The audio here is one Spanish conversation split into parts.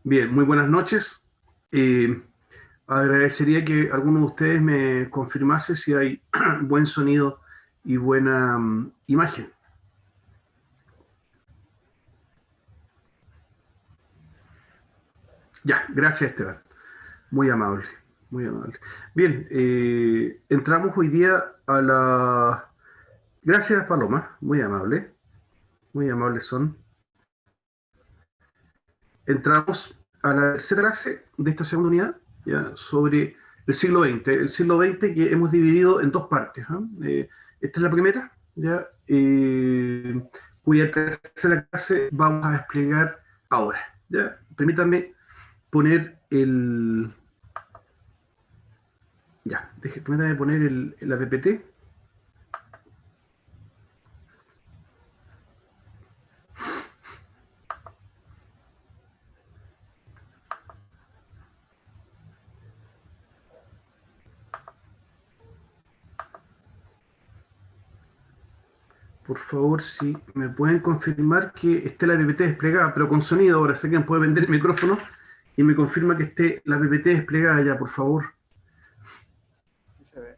Bien, muy buenas noches. Eh, Agradecería que alguno de ustedes me confirmase si hay buen sonido y buena imagen. Ya, gracias Esteban. Muy amable, muy amable. Bien, entramos hoy día a la... Gracias Paloma, muy amables son. Entramos a la tercera clase de esta segunda unidad, ya, sobre el siglo XX. El siglo XX que hemos dividido en dos partes, ¿no? Esta es la primera, ya, cuya tercera clase vamos a desplegar ahora. ¿Ya? Permítanme poner el... Ya, permítanme poner la PPT. Por favor, si me pueden confirmar que esté la PPT desplegada, pero con sonido ahora. Sé que me puede vender el micrófono y me confirma que esté la PPT desplegada ya, por favor. Se ve.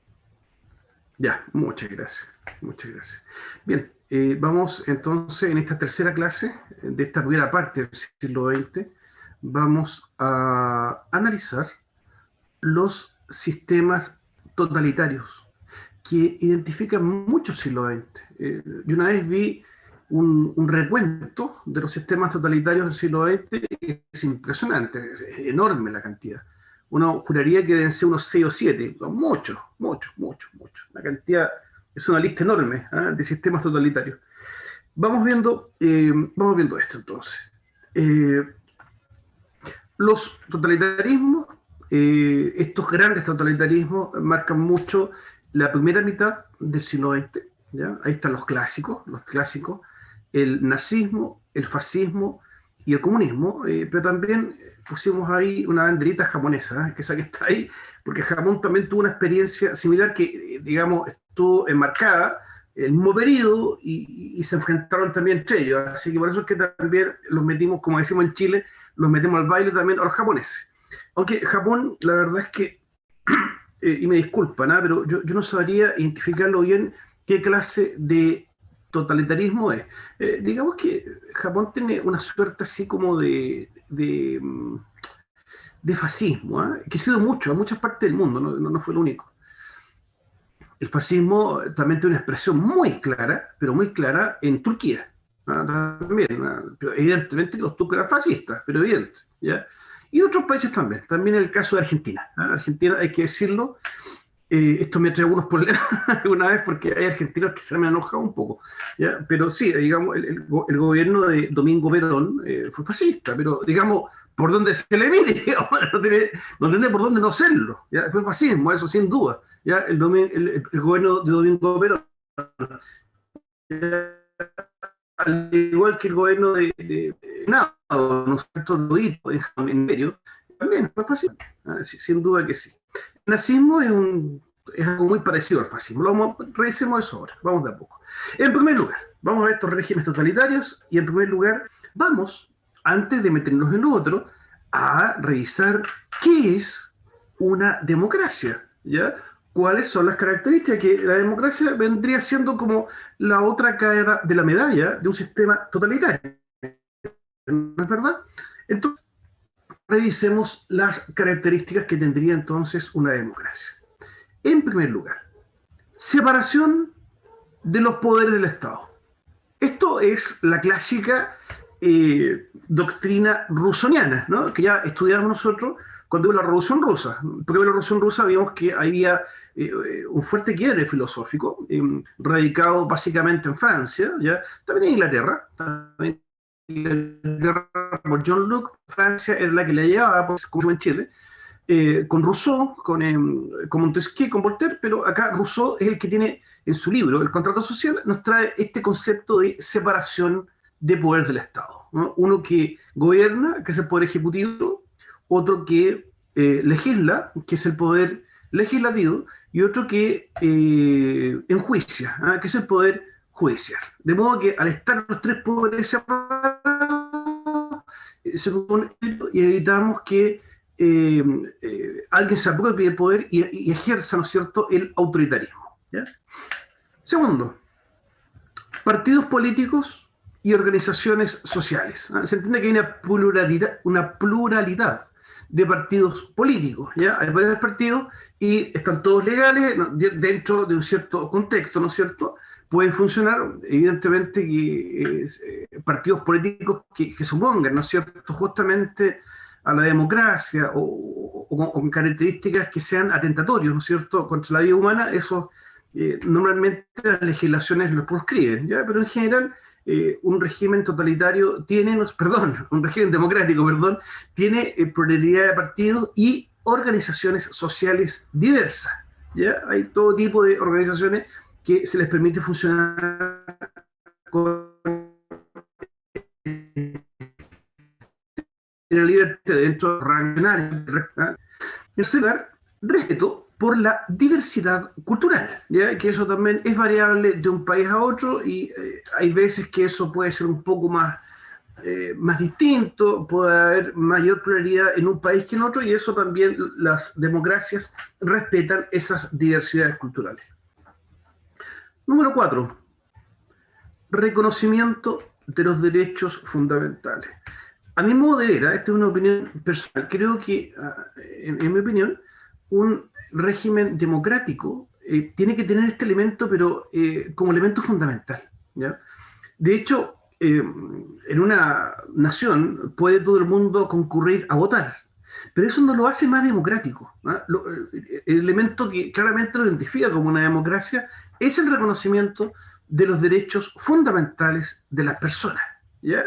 Ya, muchas gracias. Muchas gracias. Bien, vamos entonces en esta tercera clase de esta primera parte del siglo XX, vamos a analizar los sistemas totalitarios que identifican muchos siglos XX. Y una vez vi un recuento de los sistemas totalitarios del siglo XX, es impresionante, es enorme la cantidad. Uno juraría que deben ser unos 6 o 7, son muchos, muchos, muchos, muchos. La cantidad es una lista enorme, ¿eh?, de sistemas totalitarios. Vamos viendo esto entonces. Eh, los totalitarismos, estos grandes totalitarismos, marcan mucho la primera mitad del siglo XX. ¿Ya? Ahí están los clásicos, el nazismo, el fascismo y el comunismo, pero también pusimos ahí una banderita japonesa, que esa que está ahí, porque Japón también tuvo una experiencia similar que, digamos, estuvo enmarcada el mismo periodo y se enfrentaron también entre ellos. Así que por eso es que también los metimos, como decimos en Chile, los metemos al baile también a los japoneses. Aunque Japón, la verdad es que, y me disculpan, ¿eh?, pero yo no sabría identificarlo bien qué clase de totalitarismo es. Digamos que Japón tiene una suerte así como de fascismo, ¿eh?, que ha sido mucho, a muchas partes del mundo, no fue el único. El fascismo también tiene una expresión muy clara, pero muy clara en Turquía. También, pero evidentemente los turcos eran fascistas, pero evidente. ¿Ya? Y en otros países también, también en el caso de Argentina. Argentina, hay que decirlo, esto me trae algunos problemas una vez porque hay argentinos que se me han enojado un poco. ¿Ya? Pero sí, digamos, el gobierno de Domingo Perón fue fascista, pero digamos, por donde se le mire, digamos, no tiene por dónde no serlo. ¿Ya? Fue fascismo, eso sin duda. ¿Ya? El gobierno de Domingo Perón, ¿ya?, al igual que el gobierno de Nado, ¿no es cierto?, en Imperio, también fue fascista. Sin duda que sí. El nazismo es algo muy parecido al fascismo. Revisemos eso ahora, vamos de a poco. En primer lugar, vamos a ver estos regímenes totalitarios y en primer lugar vamos, antes de meternos en lo otro, a revisar qué es una democracia, ¿ya? ¿Cuáles son las características? Que la democracia vendría siendo como la otra cara de la medalla de un sistema totalitario, ¿no es verdad? Entonces, revisemos las características que tendría entonces una democracia. En primer lugar, separación de los poderes del Estado. Esto es la clásica doctrina rusoniana, ¿no?, que ya estudiamos nosotros cuando hubo la Revolución Rusa. Porque en la Revolución Rusa vimos que había un fuerte quiebre filosófico, radicado básicamente en Francia, ¿ya? También en Inglaterra, también en Inglaterra por John Locke. Francia era la que le llevaba, pues, como en Chile, con Rousseau, con Montesquieu, con Voltaire, pero acá Rousseau es el que tiene en su libro, El contrato social, nos trae este concepto de separación de poder del Estado, ¿no? Uno que gobierna, que es el poder ejecutivo, otro que legisla, que es el poder legislativo, y otro que enjuicia, ¿eh?, que es el poder judicial. De modo que al estar los tres poderes separados, se propone y evitamos que alguien se apropie del poder y ejerza, ¿no es cierto?, el autoritarismo. ¿Ya? Segundo, partidos políticos y organizaciones sociales. ¿Ah? Se entiende que hay una pluralidad de partidos políticos. ¿Ya? Hay varios partidos y están todos legales, ¿no?, dentro de un cierto contexto, ¿no es cierto? Pueden funcionar, evidentemente, que partidos políticos que supongan, ¿no es cierto?, justamente a la democracia o con características que sean atentatorios, ¿no es cierto?, contra la vida humana. Eso normalmente las legislaciones lo proscriben, ¿ya? Pero en general un régimen totalitario tiene, perdón, un régimen democrático, perdón, tiene pluralidad de partidos y organizaciones sociales diversas, ¿ya? Hay todo tipo de organizaciones que se les permite funcionar con la libertad dentro de rango. En segundo lugar, respeto por la diversidad cultural, ¿ya? Que eso también es variable de un país a otro y hay veces que eso puede ser un poco más distinto, puede haber mayor pluralidad en un país que en otro y eso también las democracias respetan esas diversidades culturales. Número 4, reconocimiento de los derechos fundamentales. A mi modo de ver, esta es una opinión personal, creo que, en mi opinión, un régimen democrático tiene que tener este elemento, pero como elemento fundamental, ¿ya? De hecho, en una nación puede todo el mundo concurrir a votar, pero eso no lo hace más democrático, ¿no? El elemento que claramente lo identifica como una democracia es el reconocimiento de los derechos fundamentales de las personas, ¿ya?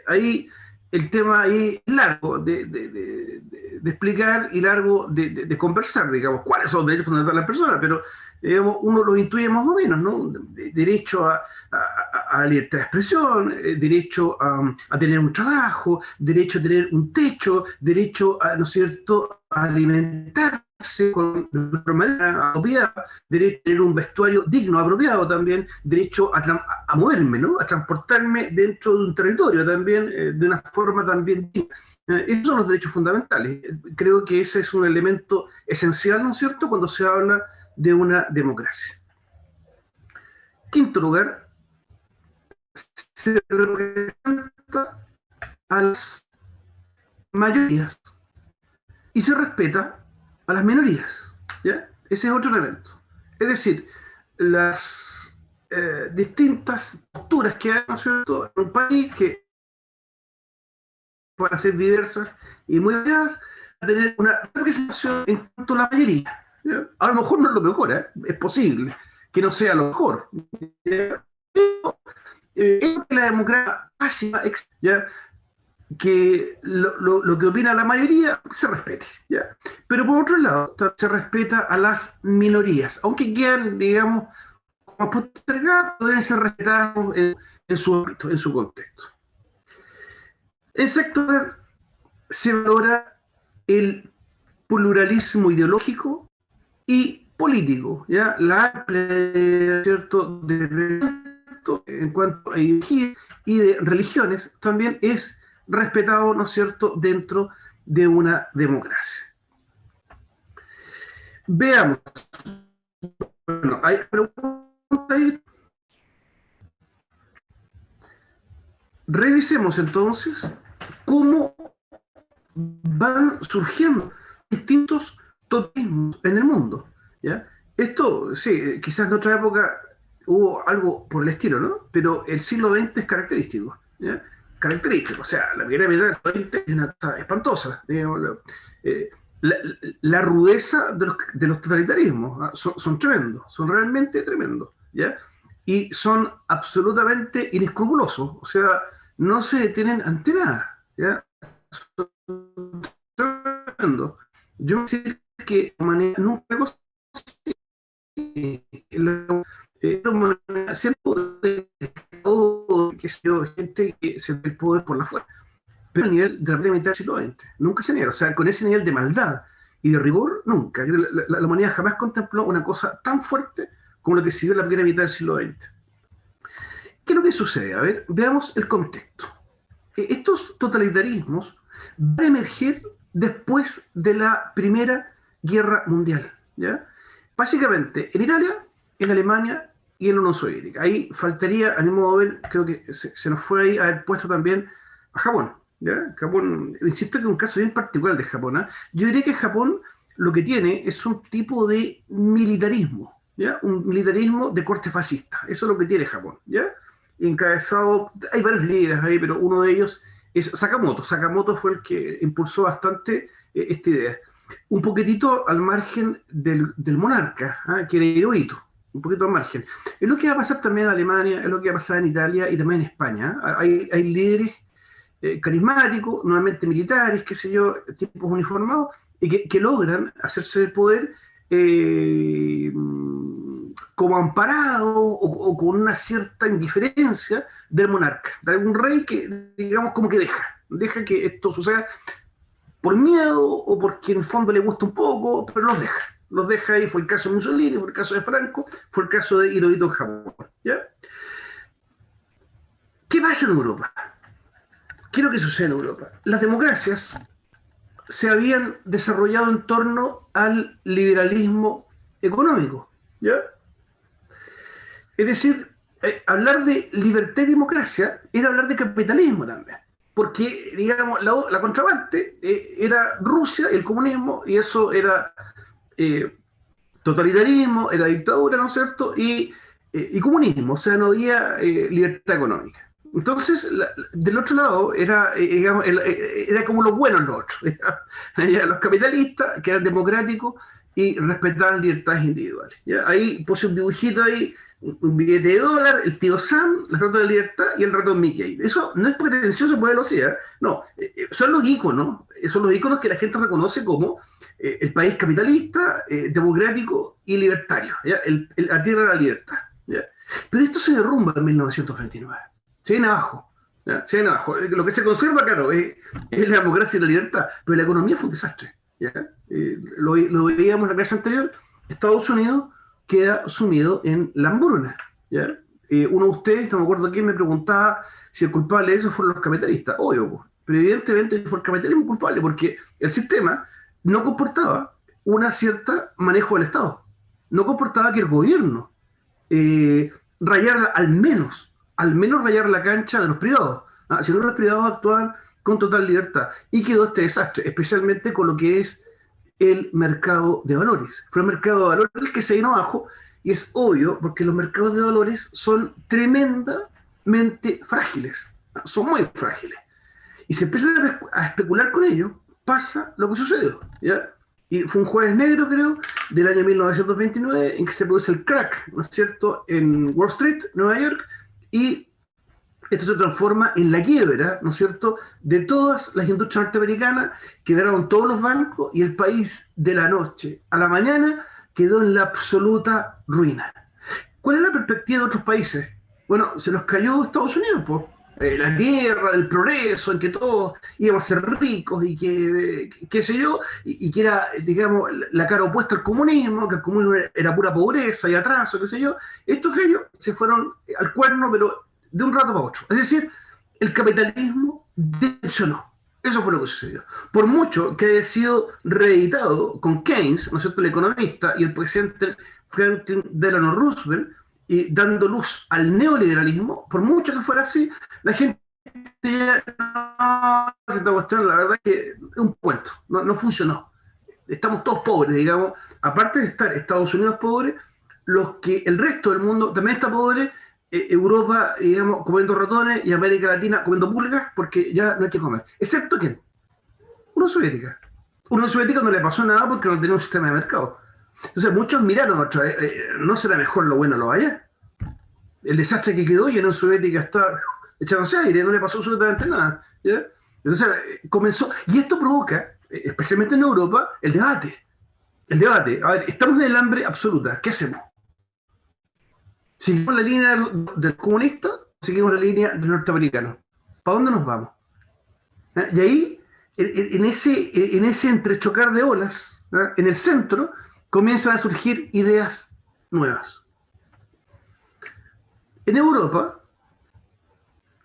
Ahí el tema ahí es largo de explicar y largo de conversar, digamos, cuáles son los derechos fundamentales de las personas, pero digamos, uno lo intuye más o menos, ¿no? Derecho a la libertad de expresión, derecho a tener un trabajo, derecho a tener un techo, derecho a, ¿no es cierto?, a alimentarse de manera apropiada, derecho a tener un vestuario digno, apropiado también, derecho a moverme, ¿no?, a transportarme dentro de un territorio también, de una forma también digna. Esos son los derechos fundamentales. Creo que ese es un elemento esencial, ¿no es cierto?, cuando se habla de una democracia. Quinto lugar, se representa a las mayorías y se respeta a las minorías, ¿ya? Ese es otro elemento. Es decir, las distintas posturas que hay, ¿no es cierto?, en un país que van a ser diversas y muy variadas, a tener una representación en cuanto a la mayoría, ¿ya? A lo mejor no es lo mejor, ¿eh? Es posible que no sea lo mejor, ¿ya? Pero es la democracia básica, ¿ya?, que lo que opina la mayoría se respete, ¿ya? Pero por otro lado, se respeta a las minorías, aunque quieran, digamos, como postergados, deben ser respetados en su ámbito, en su contexto. En sector se valora el pluralismo ideológico y político, ¿ya? La amplia, ¿cierto?, en cuanto a ideología y de religiones también es respetado, ¿no es cierto?, dentro de una democracia. Veamos. Bueno, hay preguntas ahí. Revisemos entonces cómo van surgiendo distintos totemismos en el mundo, ¿ya? Esto, sí, quizás en otra época hubo algo por el estilo, ¿no? Pero el siglo XX es característico, ¿ya? Característico, o sea, la primera mitad del siglo XX es una cosa espantosa, digamos, la rudeza de los totalitarismos, ¿ah? Son tremendos, son realmente tremendos, ¿ya? Y son absolutamente inescrupulosos, o sea, no se detienen ante nada, ¿ya? Tremendo. Yo me decía que la humanidad nunca la humanidad siempre que se dio gente que se ve el poder por la fuerza, pero a nivel de la primera mitad del siglo XX, nunca se niega, o sea, con ese nivel de maldad y de rigor, nunca. La humanidad jamás contempló una cosa tan fuerte como lo que se dio en la primera mitad del siglo XX. ¿Qué es lo que sucede? A ver, veamos el contexto. estos totalitarismos van a emerger después de la Primera Guerra Mundial, ¿ya? Básicamente, en Italia, en Alemania y en la Unión Soviética. Ahí faltaría, a mi modo de ver, creo que se nos fue ahí haber puesto también a Japón, ¿ya? Japón, insisto que es un caso bien particular de Japón, ¿eh? Yo diría que Japón lo que tiene es un tipo de militarismo, ¿ya? Un militarismo de corte fascista. Eso es lo que tiene Japón, ¿ya? Encabezado, hay varios líderes ahí, pero uno de ellos es Sakamoto. Sakamoto fue el que impulsó bastante esta idea. Un poquitito al margen del monarca, ¿eh? Que era Hirohito, un poquito al margen. Es lo que va a pasar también en Alemania, es lo que va a pasar en Italia y también en España. Hay líderes carismáticos, normalmente militares, qué sé yo, tipos uniformados, y que logran hacerse del poder eh, como amparado o con una cierta indiferencia del monarca, de algún rey que, digamos, como que deja que esto suceda por miedo o porque en el fondo le gusta un poco, pero los deja ahí. Fue el caso de Mussolini, fue el caso de Franco, fue el caso de Hirohito en Japón, ¿ya? ¿Qué pasa en Europa? ¿Qué es lo que sucede en Europa? Las democracias se habían desarrollado en torno al liberalismo económico, ¿ya? Es decir, hablar de libertad y democracia era hablar de capitalismo también, porque, digamos, la contraparte era Rusia, el comunismo, y eso era eh, totalitarismo, era dictadura, ¿no es cierto? Y comunismo, o sea, no había libertad económica. Entonces, del otro lado, digamos, era como los buenos los otros, los capitalistas, que eran democráticos y respetaban libertades individuales. ¿Ya? Ahí puse un dibujito ahí, un billete de dólar, el tío Sam, la estatua de libertad y el ratón Mickey. Eso no es pretencioso por velocidad, no, son los íconos que la gente reconoce como el país capitalista, democrático y libertario, ¿ya? La tierra de la libertad. ¿Ya? Pero esto se derrumba en 1929. Se viene abajo. ¿Ya? Se viene abajo. Lo que se conserva, claro, es la democracia y la libertad, pero la economía fue un desastre. ¿Ya? Lo veíamos en la clase anterior. Estados Unidos queda sumido en la hambruna. ¿Ya? Uno de ustedes, no me acuerdo quién, me preguntaba si el culpable de eso fueron los capitalistas. Obvio, pues. Pero evidentemente fue el capitalismo culpable, porque el sistema no comportaba una cierta manejo del Estado. No comportaba que el gobierno rayara al menos rayar la cancha de los privados. Si no, los privados actuaban con total libertad. Y quedó este desastre, especialmente con lo que es el mercado de valores. Fue el mercado de valores el que se vino abajo, y es obvio porque los mercados de valores son tremendamente frágiles. Son muy frágiles. Y se empieza a especular con ello, pasa lo que sucedió, ¿ya? Y fue un jueves negro, creo, del año 1929, en que se produce el crack, ¿no es cierto?, en Wall Street, Nueva York, y esto se transforma en la quiebra, ¿no es cierto?, de todas las industrias norteamericanas, quebraron todos los bancos y el país de la noche a la mañana quedó en la absoluta ruina. ¿Cuál es la perspectiva de otros países? Bueno, se nos cayó Estados Unidos, pues. La guerra, del progreso, en que todos íbamos a ser ricos y que, qué sé yo, y que era, digamos, la cara opuesta al comunismo, que el comunismo era pura pobreza y atraso, qué sé yo. Estos genios se fueron al cuerno, pero de un rato para otro. Es decir, el capitalismo decepcionó. Eso fue lo que sucedió. Por mucho que haya sido reeditado con Keynes, ¿no es cierto?, el economista, y el presidente Franklin Delano Roosevelt, y dando luz al neoliberalismo, por mucho que fuera así, la gente ya no, esta cuestión, la verdad es que es un cuento, no funcionó. Estamos todos pobres, digamos, aparte de estar Estados Unidos pobre, el resto del mundo también está pobre, Europa, digamos, comiendo ratones y América Latina comiendo pulgas porque ya no hay que comer. Excepto que Unión Soviética. Unión Soviética no le pasó nada porque no tenía un sistema de mercado. Entonces muchos miraron otra vez, ¿no será mejor lo bueno lo vaya? El desastre que quedó y en Unión Soviética está echándose aire, no le pasó absolutamente nada. ¿Ya? Entonces comenzó, y esto provoca, especialmente en Europa, el debate. El debate, a ver, estamos en el hambre absoluta, ¿qué hacemos? ¿Seguimos la línea del comunista o seguimos la línea del norteamericano? ¿Para dónde nos vamos? Y ahí, en ese entrechocar de olas, en el centro, comienzan a surgir ideas nuevas. En Europa,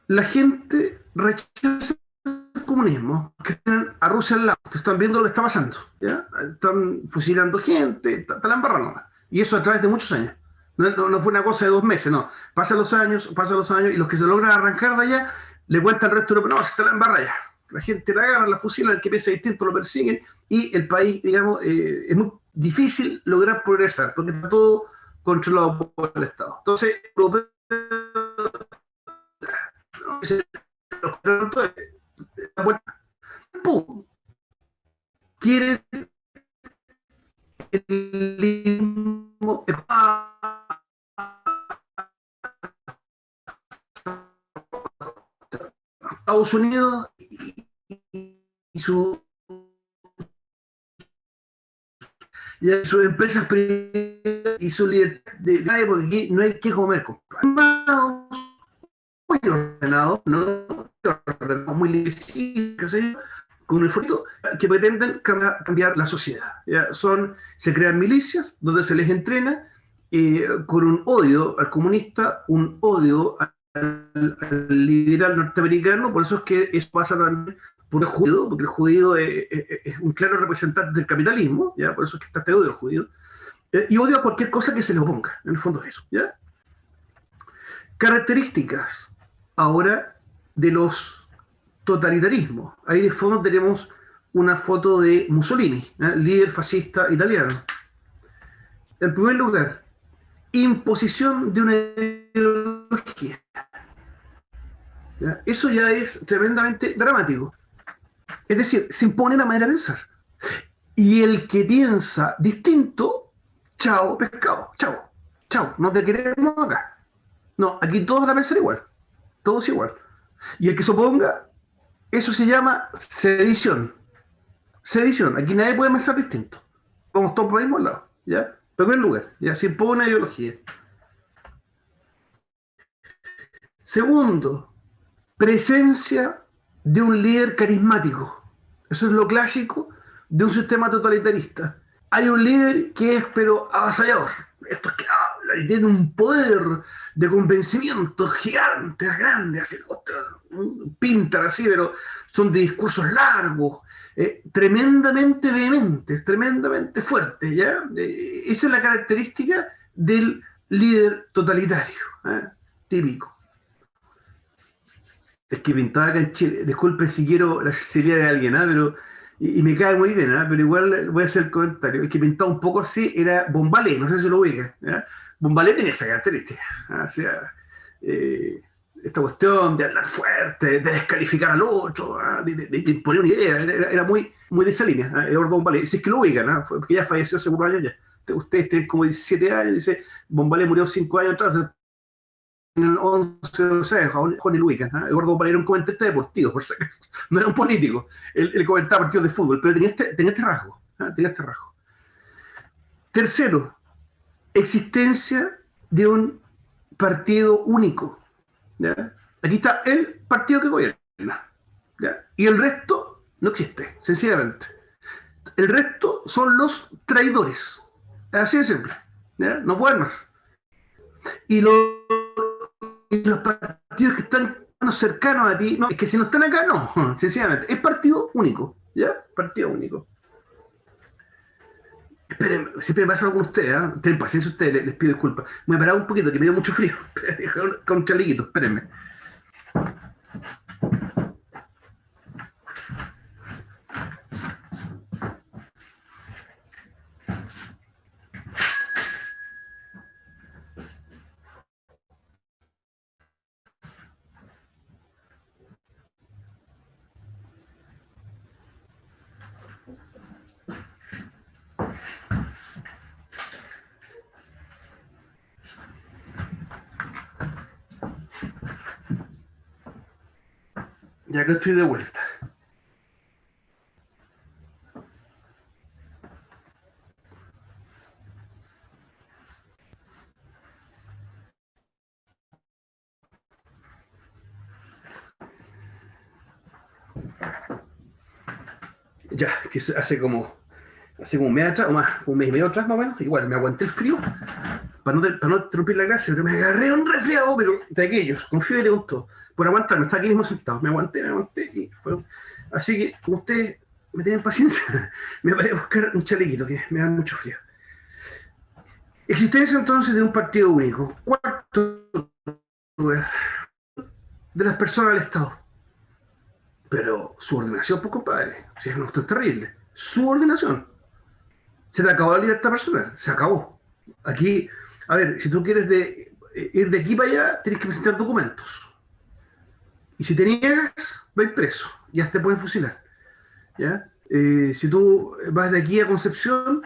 la gente rechazan el comunismo, que tienen a Rusia al lado, están viendo lo que está pasando, ¿ya? Están fusilando gente, está la embarrada. Y eso a través de muchos años. No fue una cosa de 2 meses, no. Pasan los años, y los que se logran arrancar de allá, le cuentan al resto de no, se está la embarrada ya. La gente la agarra, la fusilan, el que piensa distinto lo persiguen, y el país, digamos, es muy difícil lograr progresar, porque está todo controlado por el Estado. Entonces, ¡pum! Quieren el mismo Estados Unidos y su y sus empresas privadas y su libertad de porque aquí no hay que comer con muy ordenado, no muy libre, con un esfuerzo que pretenden cambiar la sociedad. ¿Ya? Se crean milicias donde se les entrena con un odio al comunista, un odio al liberal norteamericano, por eso es que eso pasa también por el judío, porque el judío es un claro representante del capitalismo, ¿ya? Por eso es que está este odio al judío, y odio a cualquier cosa que se le oponga, en el fondo es eso. ¿Ya? Características ahora de los totalitarismos. Ahí de fondo tenemos una foto de Mussolini, líder fascista italiano. En primer lugar, imposición de una ideología. ¿Ya? Eso ya es tremendamente dramático. Es decir, se impone la manera de pensar. Y el que piensa distinto, chao, pescado, chao, chao, no te queremos acá. No, aquí todos van a pensar igual, todos igual. Y el que se oponga, eso se llama sedición. Sedición, aquí nadie puede pensar distinto. Vamos todos por el mismo lado, ¿ya? En primer lugar, ya se impone una ideología. Segundo, presencia de un líder carismático. Eso es lo clásico de un sistema totalitarista. Hay un líder que es, pero avasallador. Esto es que habla y tiene un poder de convencimiento gigante, grande, así, pintan así, pero son de discursos largos, tremendamente vehementes, tremendamente fuertes, ¿ya? Esa es la característica del líder totalitario, típico. Es que pintaba acá en Chile, disculpe si quiero la sinceridad de alguien, pero y me cae muy bien, pero igual voy a hacer el comentario. Es que pintaba un poco así, era Bombalé, no sé si lo ubica. Bombalé tenía esa característica. O sea, esta cuestión de hablar fuerte, de descalificar al otro, de imponer una idea, era muy, muy de esa línea, Eduardo Bombalé. Si es que lo ubican, porque ya falleció hace unos años ya. Ustedes tienen como 17 años, dice, Bombalé murió 5 años atrás, en 11, o sea, Juan y Luica, Eduardo Bombalé era un comentarista deportivo, por si acaso, no era un político, él comentaba partidos de fútbol, pero tenía este rasgo, tenía este rasgo. Tercero, existencia de un partido único, ¿ya? Aquí está el partido que gobierna, ¿ya? Y el resto no existe, sencillamente. El resto son los traidores, así de simple, ¿ya? No pueden más. Y los partidos que están cercanos a ti, no, es que si no están acá, no, sencillamente, es partido único, ¿ya? Partido único. Esperen, siempre me pasa algo con ustedes, Tienen paciencia ustedes, les pido disculpas. Me he parado un poquito, que me dio mucho frío, con un chalequito, espérenme. Ya que estoy de vuelta. Ya, que hace como un mes atrás, o más, un mes y medio atrás más o menos, igual me aguanté el frío, para no interrumpir la clase, pero me agarré un resfriado, pero de aquellos, con fiebre con todo, por aguantarme, estaba aquí mismo sentado, me aguanté, y fue. Así que, como ustedes me tienen paciencia, me voy a buscar un chalequito que me da mucho frío. Existencia entonces de un partido único. Cuarto lugar, de las personas del Estado. Pero subordinación, pues compadre, si es que no, esto es terrible. Subordinación. Se te acabó la libertad personal, se acabó. Aquí, a ver, si tú quieres ir de aquí para allá, tienes que presentar documentos. Y si te niegas, vas preso, ya te pueden fusilar. ¿Ya? Si tú vas de aquí a Concepción,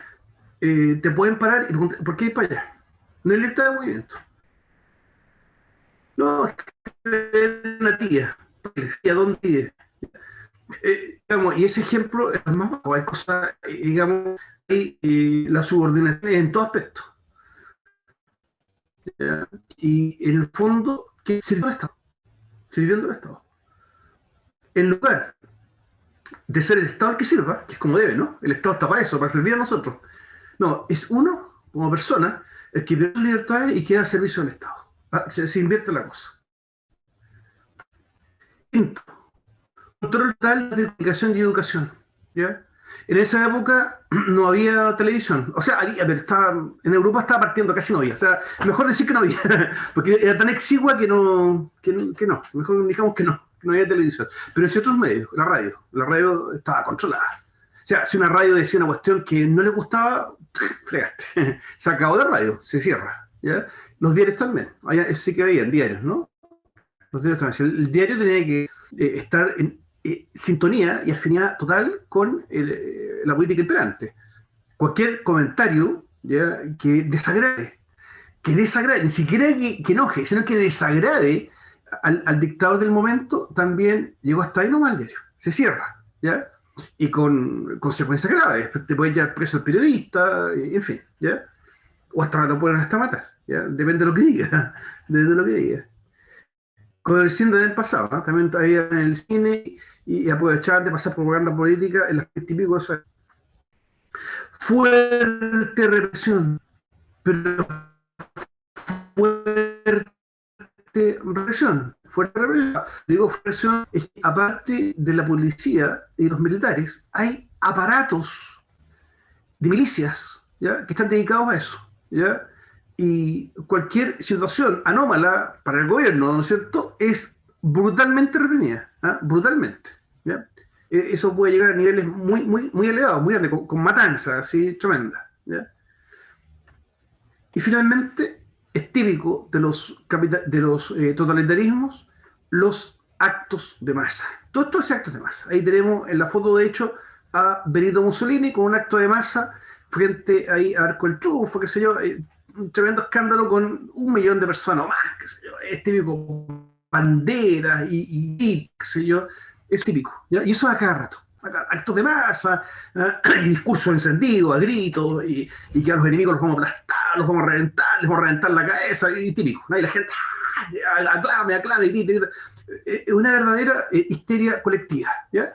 te pueden parar y preguntar, ¿por qué ir para allá? No hay libertad de movimiento. No, es que es una tía. ¿Y a dónde vive? Digamos, y ese ejemplo es más bajo. Hay cosas, digamos, hay la subordinación en todo aspecto. ¿Ya? Y en el fondo, ¿qué sirvió el Estado? Sirviendo el Estado. En lugar de ser el Estado el que sirva, que es como debe, ¿no? El Estado está para eso, para servir a nosotros. No, es uno, como persona, el que pierde sus libertades y queda al servicio del Estado. Se invierte la cosa. Quinto, control total de comunicación y educación. ¿Ya? En esa época no había televisión. O sea, en Europa estaba partiendo, casi no había. O sea, mejor decir que no había, porque era tan exigua que no. Mejor digamos que no había televisión. Pero en otros medios, la radio estaba controlada. O sea, si una radio decía una cuestión que no le gustaba, fregaste. Se acabó la radio, se cierra. ¿Ya? Los diarios también. Eso sí que había, diarios, ¿no? Los diarios también. El diario tenía que estar en sintonía y afinidad total con la política imperante. Cualquier comentario, ¿ya?, que desagrade, ni siquiera que enoje, sino que desagrade al dictador del momento, también llegó hasta ahí nomás el diario. Se cierra, ¿ya? Y con consecuencias graves. Te pueden llevar preso el periodista, en fin, ¿ya? O hasta lo pueden hasta matar, ¿ya? Depende de lo que diga, depende de lo que diga. Con el cine del pasado, ¿no? También todavía en el cine y aprovechar de pasar propaganda política en las típicos cosas. Fuerte represión, pero fuerte fuerte represión. Digo represión, es que aparte de la policía y los militares, hay aparatos de milicias, ¿ya?, que están dedicados a eso, ¿ya? Y cualquier situación anómala para el gobierno, ¿no es cierto?, es brutalmente reprimida, ¿ah? Brutalmente, ¿ya? Eso puede llegar a niveles muy elevados, muy grandes, con matanzas así tremendas, ¿ya? Y finalmente, es típico de los totalitarismos los actos de masa. Todos estos actos de masa. Ahí tenemos en la foto, de hecho, a Benito Mussolini con un acto de masa frente ahí a Arco del Triunfo, qué sé yo, un tremendo escándalo con 1 millón de personas o más, qué sé yo, es típico, banderas qué sé yo, es típico, ¿ya? Y eso a cada rato. Actos de masa, y discursos encendidos, a gritos, y que a los enemigos los vamos a aplastar, los vamos a reventar, les vamos a reventar la cabeza, y típico, ¿no? Y la gente aclame, grita. Es una verdadera histeria colectiva, ¿ya?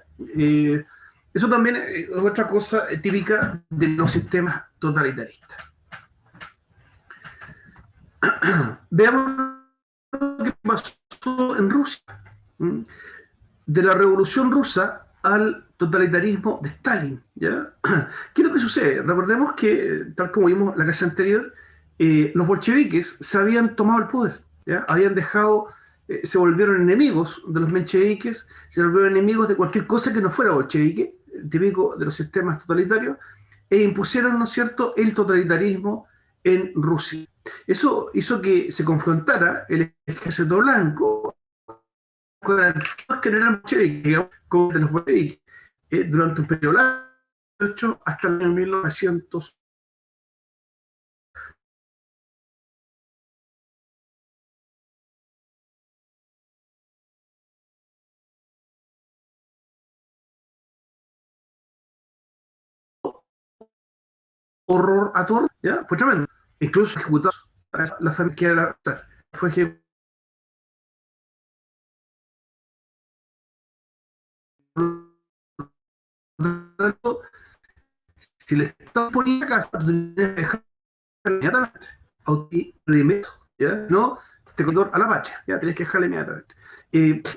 Eso también es otra cosa típica de los sistemas totalitaristas. Veamos lo que pasó en Rusia. De la revolución rusa al totalitarismo de Stalin, ¿ya? ¿Qué es lo que sucede? Recordemos que, tal como vimos en la clase anterior, los bolcheviques se habían tomado el poder, ¿ya? Habían dejado, se volvieron enemigos de los mencheviques, se volvieron enemigos de cualquier cosa que no fuera bolchevique, típico de los sistemas totalitarios, e impusieron, ¿no es cierto?, el totalitarismo en Rusia. Eso hizo que se confrontara el ejército blanco con actores que no eran bolcheviques, digamos, como de los bolcheviques, durante un periodo largo, hasta el año 1900. Horror a todo, ¿ya? Fue tremendo. Incluso ejecutados a la familia que era fue ejecutado. Si le están poniendo casa, tú tenías que dejar inmediatamente. de inmediato, ¿ya? No, te condor a la patria, ya tenés que dejarla inmediatamente.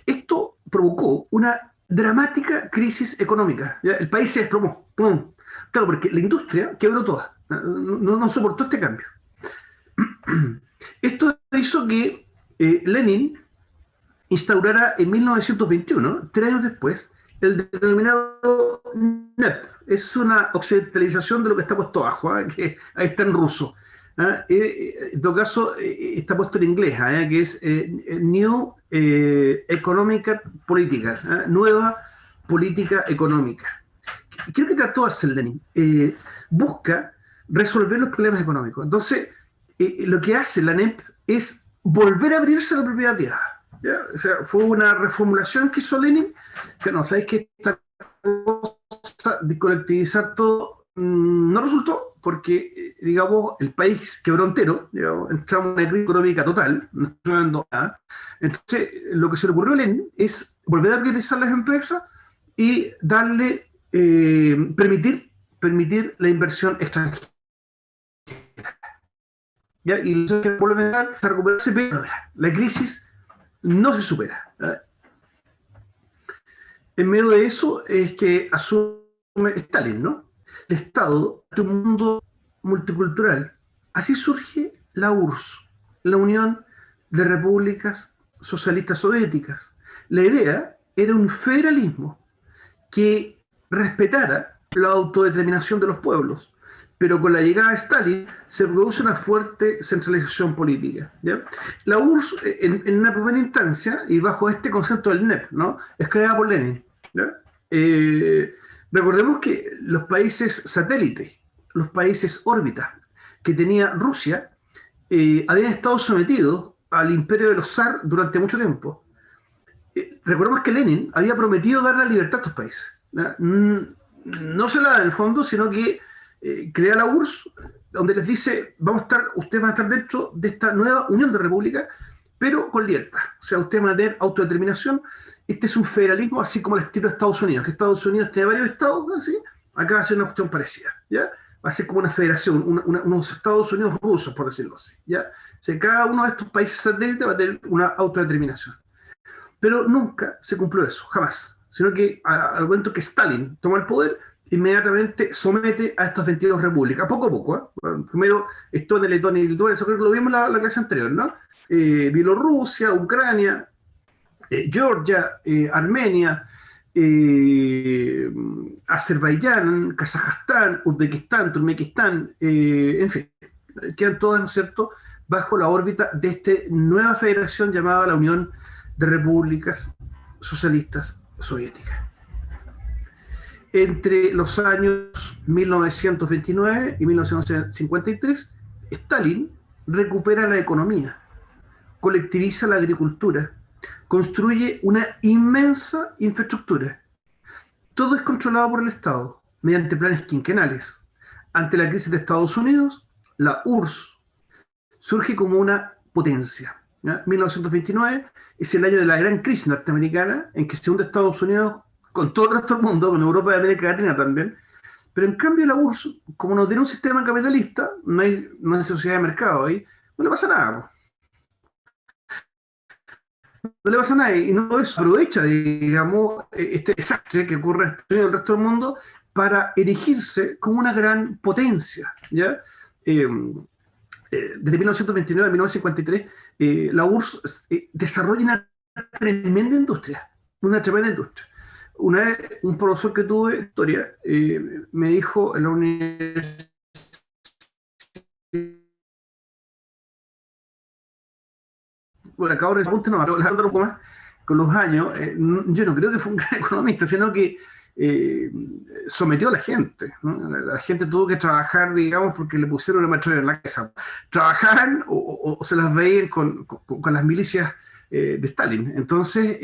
Esto provocó una dramática crisis económica, ¿ya? El país se desplomó, ¡pum! Claro, porque la industria quebró toda, no soportó este cambio. Esto hizo que Lenin instaurara en 1921, 3 años después, el denominado NEP. Es una occidentalización de lo que está puesto abajo, que ahí está en ruso. En todo caso, está puesto en inglés, que es New Economic Political, nueva política económica. Creo que trató de hacer Lenin. Busca resolver los problemas económicos. Entonces, lo que hace la NEP es volver a abrirse a la propiedad privada. ¿Ya? O sea, fue una reformulación que hizo Lenin, que no, sabéis que esta cosa de colectivizar todo no resultó, porque, digamos, el país quebró entero, digamos, entramos en una crisis económica total, no estoy dando nada. Entonces, lo que se le ocurrió a Lenin es volver a privatizar las empresas y darle, permitir la inversión extranjera. ¿Ya? Y lo que vuelve a recuperarse, pero la crisis no se supera. En medio de eso es que asume Stalin, ¿no? El Estado de un mundo multicultural. Así surge la URSS, la Unión de Repúblicas Socialistas Soviéticas. La idea era un federalismo que respetara la autodeterminación de los pueblos, pero con la llegada de Stalin se produce una fuerte centralización política, ¿ya? La URSS, en una primera instancia, y bajo este concepto del NEP, ¿no?, es creada por Lenin, ¿ya? Recordemos que los países satélites, los países órbita que tenía Rusia, habían estado sometidos al imperio de los zar durante mucho tiempo. Recordemos que Lenin había prometido dar la libertad a estos países. No se la da en el fondo, sino que crea la URSS, donde les dice, ustedes van a estar dentro de esta nueva Unión de Repúblicas, pero con libertad. O sea, ustedes van a tener autodeterminación. Este es un federalismo, así como el estilo de Estados Unidos, que Estados Unidos tiene varios estados, ¿sí? Acá va a ser una cuestión parecida, ¿ya? Va a ser como una federación, unos Estados Unidos rusos, por decirlo así, ¿ya? O sea, cada uno de estos países satélites va a tener una autodeterminación. Pero nunca se cumplió eso, jamás. Sino que al momento que Stalin toma el poder, inmediatamente somete a estas 22 repúblicas, poco a poco. Bueno, primero Estonia, Letonia y Lituania, eso creo que lo vimos en la clase anterior, ¿no? Bielorrusia, Ucrania, Georgia, Armenia, Azerbaiyán, Kazajstán, Uzbekistán, Turkmenistán, en fin, quedan todas, ¿no es cierto?, bajo la órbita de esta nueva federación llamada la Unión de Repúblicas Socialistas Soviéticas. Entre los años 1929 y 1953, Stalin recupera la economía, colectiviza la agricultura, construye una inmensa infraestructura. Todo es controlado por el Estado, mediante planes quinquenales. Ante la crisis de Estados Unidos, la URSS surge como una potencia. 1929 es el año de la gran crisis norteamericana, en que se hunde Estados Unidos con todo el resto del mundo, con Europa y América Latina también. Pero en cambio la URSS, como no tiene un sistema capitalista, no hay sociedad de mercado ahí, no le pasa nada. No le pasa nada, y no eso aprovecha, digamos, este desastre que ocurre en Estados Unidos y el resto del mundo para erigirse como una gran potencia, ¿ya? Desde 1929 a 1953, la URSS desarrolla una tremenda industria. Una vez, un profesor que tuve, historia, me dijo en la universidad, bueno, acabo de apuntar, no, la un poco más, con los años, yo no creo que fue un gran economista, sino que sometió a la gente, ¿no? La gente tuvo que trabajar, digamos, porque le pusieron una metralla en la cabeza. Trabajaban o se las veían con las milicias de Stalin. Entonces,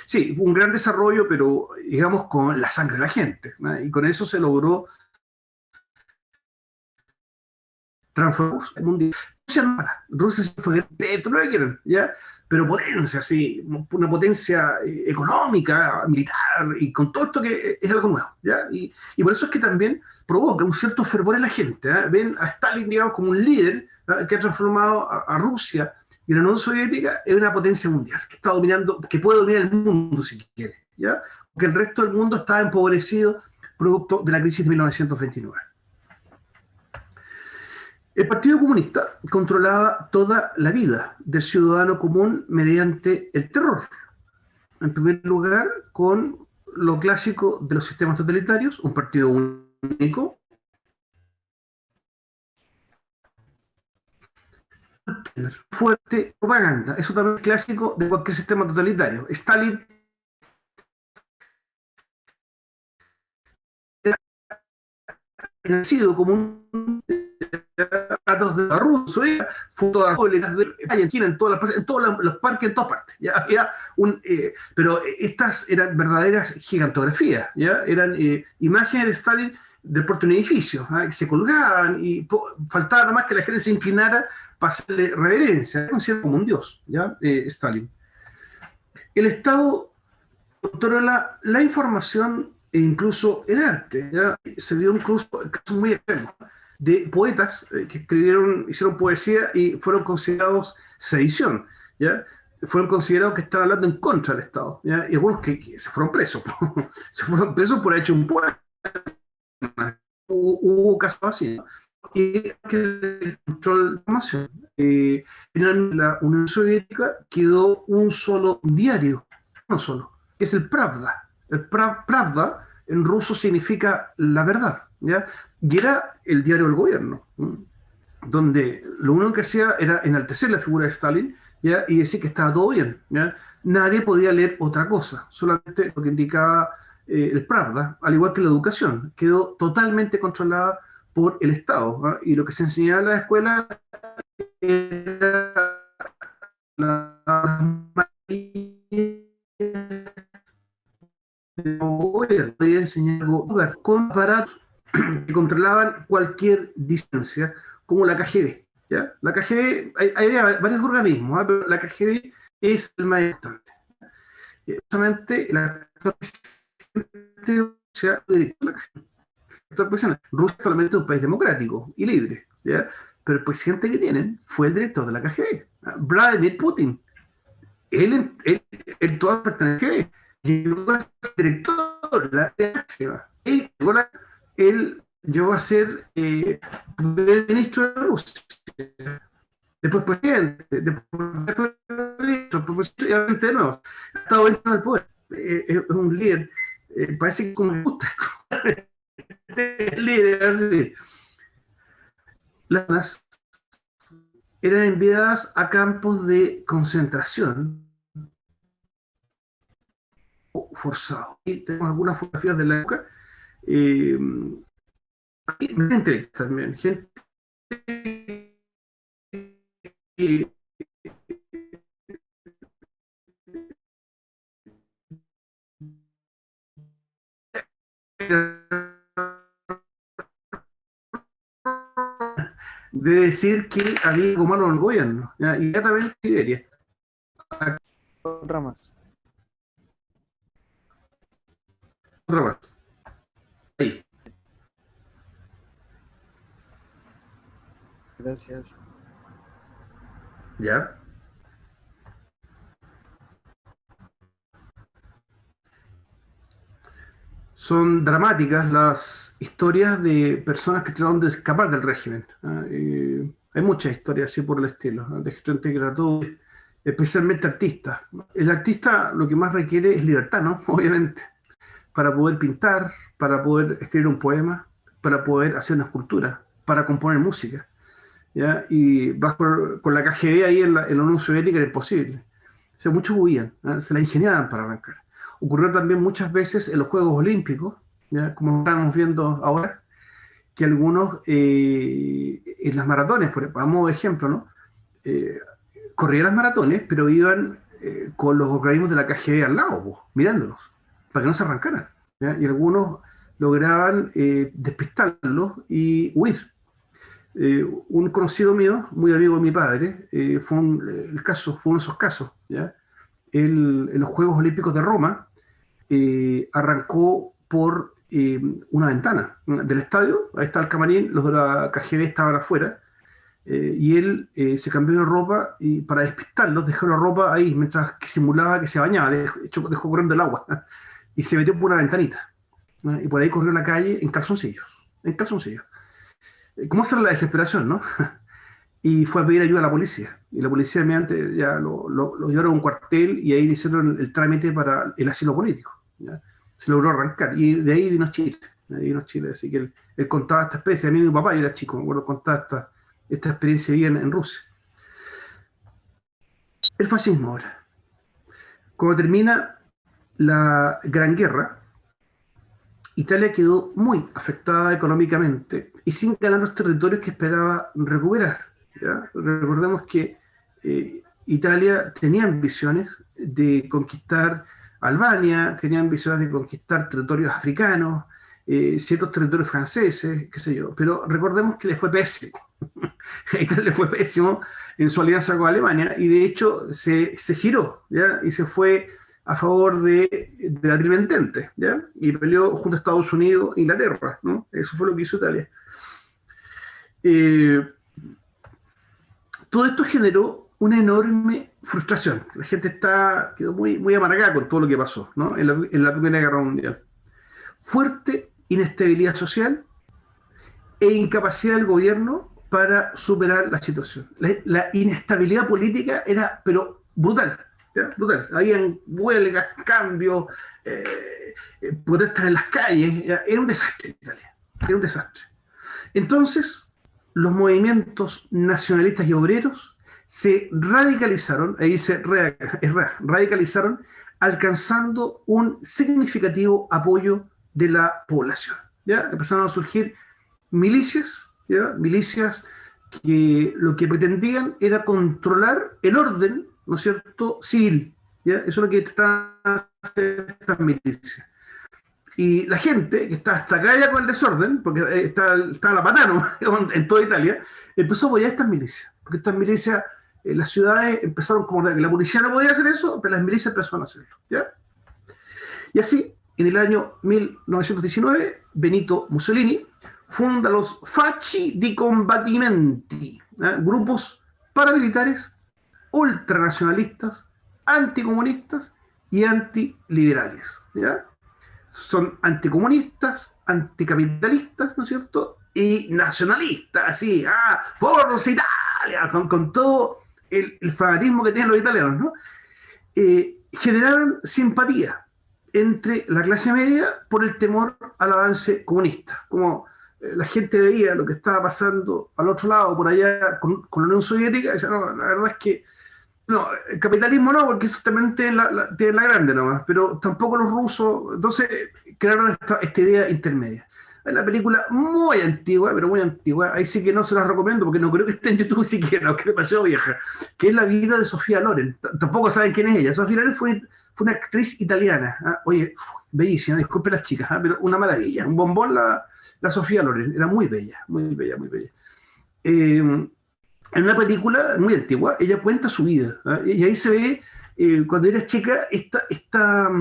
sí, fue un gran desarrollo, pero digamos con la sangre de la gente, ¿no? Y con eso se logró transformó el mundo. Rusia se fue petróleo que quieran, ¿ya? Pero potencia, sí, una potencia económica, militar, y con todo esto que es algo nuevo, ¿ya? Y por eso es que también provoca un cierto fervor en la gente, ¿eh? Ven a Stalin, digamos, como un líder, ¿eh? Que ha transformado a Rusia y la Unión Soviética en una potencia mundial, que está dominando, que puede dominar el mundo si quiere, ¿ya? Porque el resto del mundo está empobrecido producto de la crisis de 1929. El Partido Comunista controlaba toda la vida del ciudadano común mediante el terror. En primer lugar, con lo clásico de los sistemas totalitarios, un partido único, fuerte propaganda. Eso también es clásico de cualquier sistema totalitario. Stalin nacido como un datos de la Rusia, fotos de España, en todos los parques, en todas partes. ¿Ya? Había pero estas eran verdaderas gigantografías, ¿ya? Eran imágenes de Stalin del puerto de un edificio, ¿ah? Que se colgaban y faltaba nomás que la gente se inclinara para hacerle reverencia. Era considerado como un dios, ¿ya? Stalin. El Estado controla la información e incluso el arte, ¿ya? Se dio incluso casos muy extremos de poetas que hicieron poesía y fueron considerados sedición, ¿ya? Fueron considerados que estaban hablando en contra del Estado, ¿ya? Y algunos que se fueron presos, se fueron presos por haber hecho un poema. Hubo casos así, ¿no? Y que el control de la información. Finalmente, la Unión Soviética quedó un solo diario, no solo, que es el Pravda. El Pravda en ruso significa la verdad, ¿ya? Y era el diario del gobierno, ¿no? Donde lo único que hacía era enaltecer la figura de Stalin, ¿ya? Y decir que estaba todo bien, ¿ya? Nadie podía leer otra cosa, solamente lo que indicaba el Pravda, al igual que la educación, quedó totalmente controlada por el Estado, ¿no? Y lo que se enseñaba en la escuela era la podía enseñar algo con aparatos que controlaban cualquier distancia, como la KGB, ¿ya? La KGB, hay varios organismos, ¿eh? Pero la KGB es el más importante. Justamente la Rusia es solamente un país democrático y libre, ¿ya? Pero el presidente que tienen fue el director de la KGB, Vladimir Putin. Él todo pertenece a la KGB. Llegó a ser director de la máxima. Él llegó a ser primer ministro de Rusia, después presidente, después ministro, después presidente de nuevo. Ha estado dentro del poder. Es un líder. Parece que como me gusta el líder. Así. Las eran enviadas a campos de concentración forzado. Y tenemos algunas fotografías de la época. Gente también, gente que de decir que había algo malo en el gobierno, ¿ya? Inmediatamente Siberia. Ramas. Otra vez. Ahí. Gracias. ¿Ya? Son dramáticas las historias de personas que trataron de escapar del régimen. Hay muchas historias así por el estilo, ¿no? De gente que trató, especialmente artistas. El artista lo que más requiere es libertad, ¿no? Obviamente, para poder pintar, para poder escribir un poema, para poder hacer una escultura, para componer música, ¿ya? Y con la KGB ahí en la Unión Soviética era imposible. O sea, muchos huían, ¿eh? Se la ingeniaban para arrancar. Ocurrió también muchas veces en los Juegos Olímpicos, ¿ya? Como estamos viendo ahora, que algunos en las maratones, a modo de ejemplo, ¿no? Corrían las maratones, pero iban con los organismos de la KGB al lado, mirándolos, para que no se arrancaran, ¿ya? Y algunos lograban despistarlos y huir. Un conocido mío, muy amigo de mi padre, fue uno de esos casos, ¿ya? Él, en los Juegos Olímpicos de Roma, arrancó por una ventana del estadio. Ahí está el camarín, los de la KGB estaban afuera, y él se cambió de ropa y para despistarlos dejó la ropa ahí mientras que simulaba que se bañaba, dejó corriendo el agua y se metió por una ventanita, ¿no? Y por ahí corrió a la calle en calzoncillos, en calzoncillos. ¿Cómo hacer la desesperación, no? Y fue a pedir ayuda a la policía. Y la policía mediante ya lo llevaron a un cuartel y ahí le hicieron el trámite para el asilo político, ¿ya? Se logró arrancar. Y de ahí vino Chile. De ahí vino Chile. Así que él contaba esta experiencia. A mí mi papá, yo era chico, me acuerdo, contaba esta experiencia ahí en Rusia. El fascismo ahora. Cuando termina la Gran Guerra, Italia quedó muy afectada económicamente y sin ganar los territorios que esperaba recuperar, ¿ya? Recordemos que Italia tenía ambiciones de conquistar Albania, tenía ambiciones de conquistar territorios africanos, ciertos territorios franceses, qué sé yo, pero recordemos que le fue pésimo. A Italia le fue pésimo en su alianza con Alemania y de hecho se giró, ¿ya? Y se fue a favor de la Triple Entente, ¿ya? Y peleó junto a Estados Unidos e Inglaterra, ¿no? Eso fue lo que hizo Italia. Todo esto generó una enorme frustración. La gente quedó muy amargada con todo lo que pasó, ¿no? En la Primera Guerra Mundial. Fuerte inestabilidad social e incapacidad del gobierno para superar la situación. La inestabilidad política era, pero brutal, ¿ya? Brutal. Habían huelgas, cambios, protestas en las calles. ¿Ya? Era un desastre en Italia. Era un desastre. Entonces, los movimientos nacionalistas y obreros se radicalizaron, radicalizaron, alcanzando un significativo apoyo de la población, ¿ya? Empezaron a surgir milicias, ¿ya? Milicias que lo que pretendían era controlar el orden, ¿no es cierto?, civil, ¿ya? Eso es lo que están haciendo estas milicias. Y la gente, que está hasta acá ya con el desorden, porque está la patano en toda Italia, empezó a apoyar estas milicias. Porque estas milicias, las ciudades empezaron como que la policía no podía hacer eso, pero las milicias empezaron a hacerlo, ¿ya? Y así, en el año 1919, Benito Mussolini funda los Facci di Combattimenti, grupos paramilitares ultranacionalistas, anticomunistas y antiliberales, ¿ya? Son anticomunistas, anticapitalistas, ¿no es cierto? Y nacionalistas, así, ¡Forza Italia! Con todo el fanatismo que tienen los italianos, ¿no? Generaron simpatía entre la clase media por el temor al avance comunista. Como la gente veía lo que estaba pasando al otro lado, por allá, con la Unión Soviética, decía, no, la verdad es que no, el capitalismo no, porque eso también tiene la grande nomás, pero tampoco los rusos. Entonces crearon esta idea intermedia. Es una película muy antigua, pero muy antigua. Ahí sí que no se la recomiendo porque no creo que esté en YouTube siquiera, que es demasiado vieja. Que es la vida de Sofía Loren. Tampoco saben quién es ella. Sofía Loren fue una actriz italiana. Oye, bellísima, disculpe las chicas, pero una maravilla. Un bombón la Sofía Loren. Era muy bella, muy bella, muy bella. En una película muy antigua, ella cuenta su vida, ¿eh? Y ahí se ve, cuando era chica, esta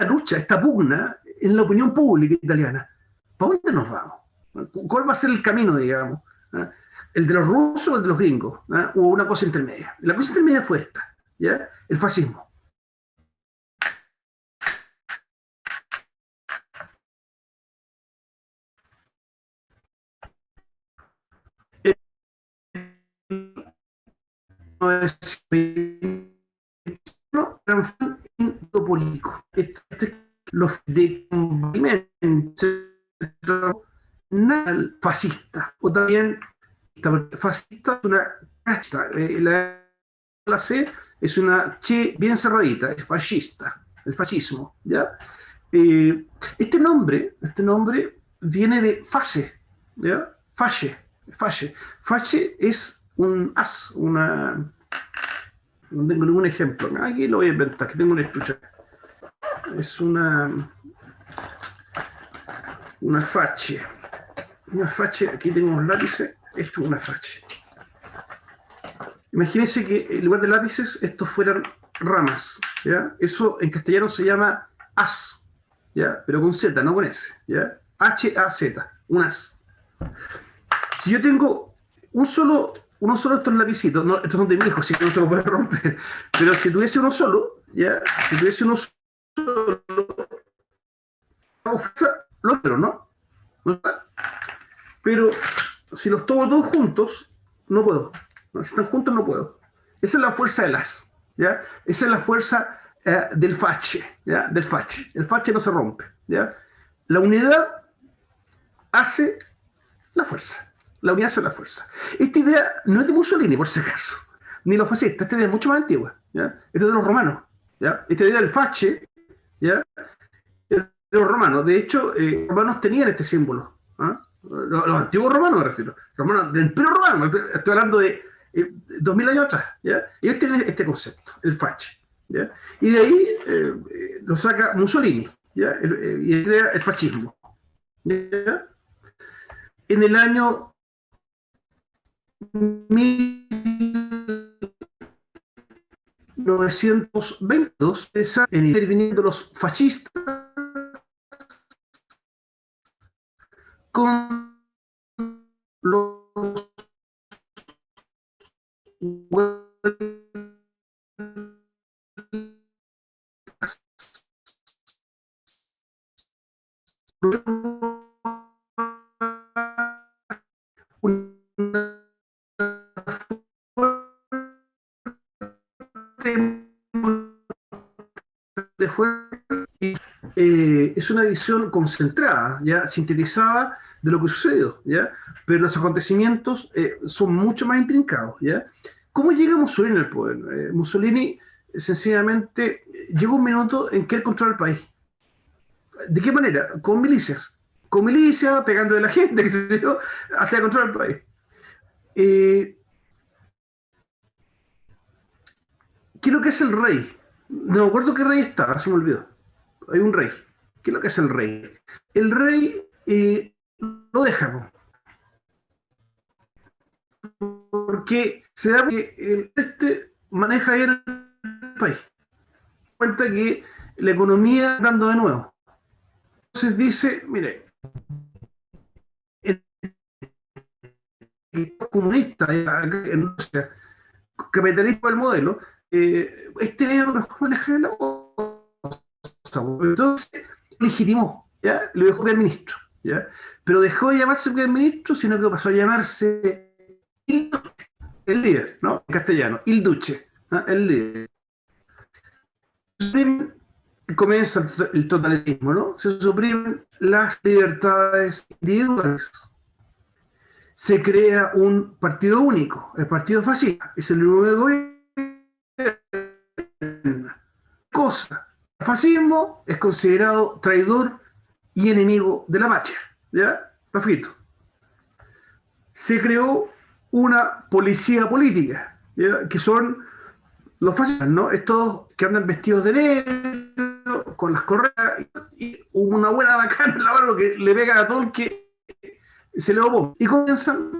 lucha, esta pugna en la opinión pública italiana. ¿Para dónde nos vamos? ¿Cuál va a ser el camino, digamos? ¿Eh? ¿El de los rusos o el de los gringos? ¿Eh? O una cosa intermedia. La cosa intermedia fue esta, ¿ya? El fascismo. Político. Los de fascista, o también fascista es una casta, la C es una che bien cerradita, es fascista, el fascismo, ¿ya? Este nombre viene de fase, ¿ya? Fasce es un as, no tengo ningún ejemplo. Aquí lo voy a inventar, que tengo una estucha. Es una facce. Una facce, aquí tengo unos lápices. esto es una fache. Imagínense que en lugar de lápices, estos fueran ramas, ¿ya? Eso en castellano se llama as, ¿ya? Pero con Z, no con S, ¿ya? H-A-Z, un as. Si yo tengo uno solo de estos lapicitos, no, estos son de mi hijo, así que no se los voy a romper, pero si tuviese uno solo, ¿ya? Si tuviese uno solo, pero no, no está. Pero si los tomo todos juntos, no puedo. Si están juntos, no puedo. Esa es la fuerza del as, ¿ya? Esa es la fuerza del fache, ¿ya? Del fache. El fache no se rompe, ¿ya? La unidad hace la fuerza. La unidad hace la fuerza. Esta idea no es de Mussolini, por si acaso, ni los fascistas. Esta idea es mucho más antigua, ¿ya? Esta es de los romanos, ¿ya? Esta idea del fache, ¿ya? Es de los romanos. De hecho, los romanos tenían este símbolo, ¿ah? Los antiguos romanos me refiero, romanos del Imperio Romano, estoy hablando de 2000 años atrás, ¿ya? Ellos tienen este concepto, el fache, ¿ya? Y de ahí lo saca Mussolini, ¿ya? Y crea el fascismo, ¿ya? En el año 1922 interviniendo los fascistas con los es una visión concentrada, ya sintetizada de lo que sucedió, ¿ya? Pero los acontecimientos son mucho más intrincados, ¿ya? ¿Cómo llega Mussolini al poder? Mussolini sencillamente llegó un minuto en que él controla el país. ¿De qué manera? Con milicias, pegando de la gente, qué sé yo, hasta controlar el país. ¿Qué es lo que es el rey? No me acuerdo qué rey estaba, se me olvidó. Hay un rey. ¿Qué es lo que es el rey? El rey lo deja, porque se da que este maneja el país. Cuenta que la economía está dando de nuevo. Entonces dice, mire, el comunista en Rusia, capitalista del modelo, este año no maneja la cosa. Entonces legitimó, ¿ya? Lo dejó primer ministro, ¿ya? Pero dejó de llamarse primer ministro, sino que pasó a llamarse el líder, ¿no? En castellano, il duce, ¿no? El líder. Comienza el totalitarismo, ¿no? Se suprimen las libertades individuales. Se crea un partido único, el partido fascista, es el único gobierno. Cosa, el fascismo es considerado traidor y enemigo de la patria, ¿ya? Está frito. Se creó una policía política, ¿ya? Que son los fascistas, ¿no? Estos que andan vestidos de negro, con las correas, y una buena bacana en la mano que le pega a todo el que se le opone. Y comienzan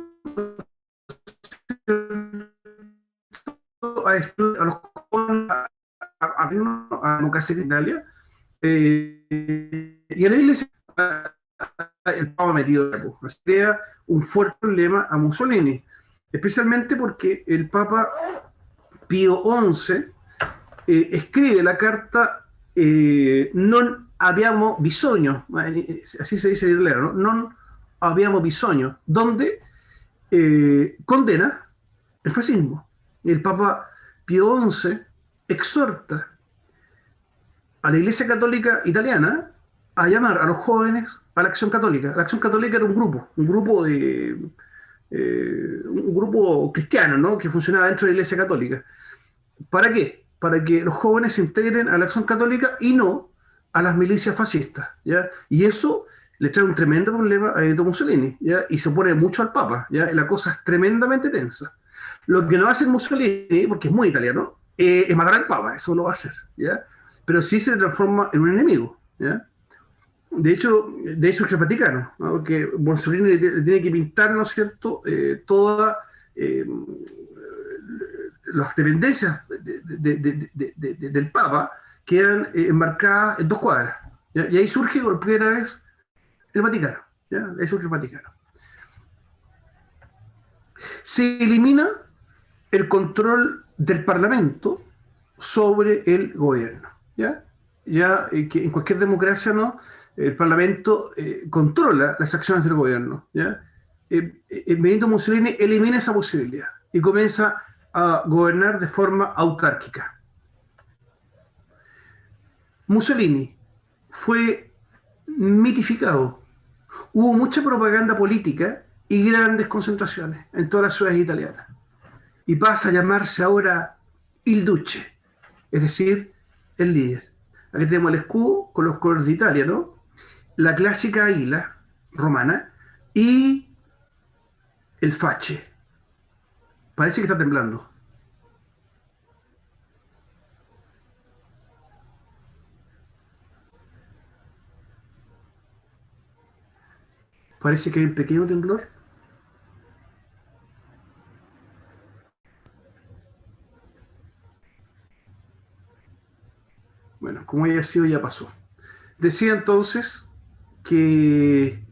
a destruir a los a democracia en Italia, y a la iglesia el Papa metido en la crea un fuerte problema a Mussolini, especialmente porque el Papa Pío XI escribe la carta Non abbiamo bisogno, así se dice en italiano, ¿no? Non abbiamo bisogno, donde condena el fascismo. El Papa Pío XI exhorta a la Iglesia Católica Italiana a llamar a los jóvenes a la Acción Católica. La Acción Católica era un grupo cristiano, ¿no? Que funcionaba dentro de la Iglesia Católica. ¿Para qué? Para que los jóvenes se integren a la Acción Católica y no a las milicias fascistas, ¿ya? Y eso le trae un tremendo problema a Benito Mussolini, ¿ya? Y se opone mucho al Papa, ¿ya? Y la cosa es tremendamente tensa. Lo que no va a hacer Mussolini, porque es muy italiano, es matar al Papa, eso lo va a hacer, ¿ya? Pero sí se transforma en un enemigo, ¿ya? de hecho es el Vaticano, ¿no? Porque Mussolini le tiene que pintar, ¿no es cierto?, todas las dependencias del Papa quedan enmarcadas en 2 cuadras. ¿Ya? Y ahí surge por primera vez el Vaticano. ¿Ya? Ahí surge el Vaticano. Se elimina el control del Parlamento sobre el gobierno. ¿Ya? Que en cualquier democracia, ¿no?, el Parlamento controla las acciones del gobierno. ¿Ya? Benito Mussolini elimina esa posibilidad y comienza a gobernar de forma autárquica. Mussolini fue mitificado. Hubo mucha propaganda política y grandes concentraciones en todas las ciudades italianas. Y pasa a llamarse ahora Il Duce, es decir, el líder. Aquí tenemos el escudo con los colores de Italia, ¿no? La clásica águila romana y el fache. Parece que está temblando. Parece que hay un pequeño temblor. Bueno, como haya sido, ya pasó. Decía entonces que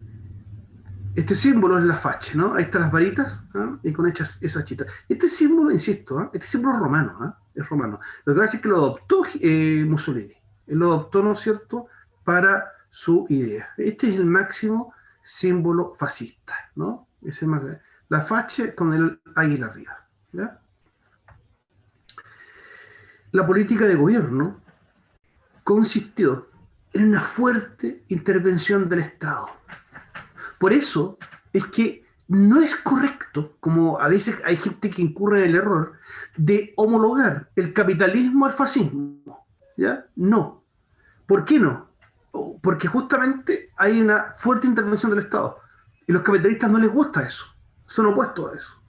este símbolo es la fache, ¿no? Ahí están las varitas, ¿no? Y con hechas esas chitas. Este símbolo, insisto, ¿eh? Este símbolo es romano, ¿eh? Es romano. Lo que pasa es que lo adoptó Mussolini. Él lo adoptó, ¿no es cierto?, para su idea. Este es el máximo símbolo fascista, ¿no? Ese más, la fache con el águila arriba. ¿Ya? La política de gobierno consistió en una fuerte intervención del Estado. Por eso es que no es correcto, como a veces hay gente que incurre en el error, de homologar el capitalismo al fascismo. ¿Ya? No. ¿Por qué no? Porque justamente hay una fuerte intervención del Estado. Y a los capitalistas no les gusta eso. Son opuestos a eso.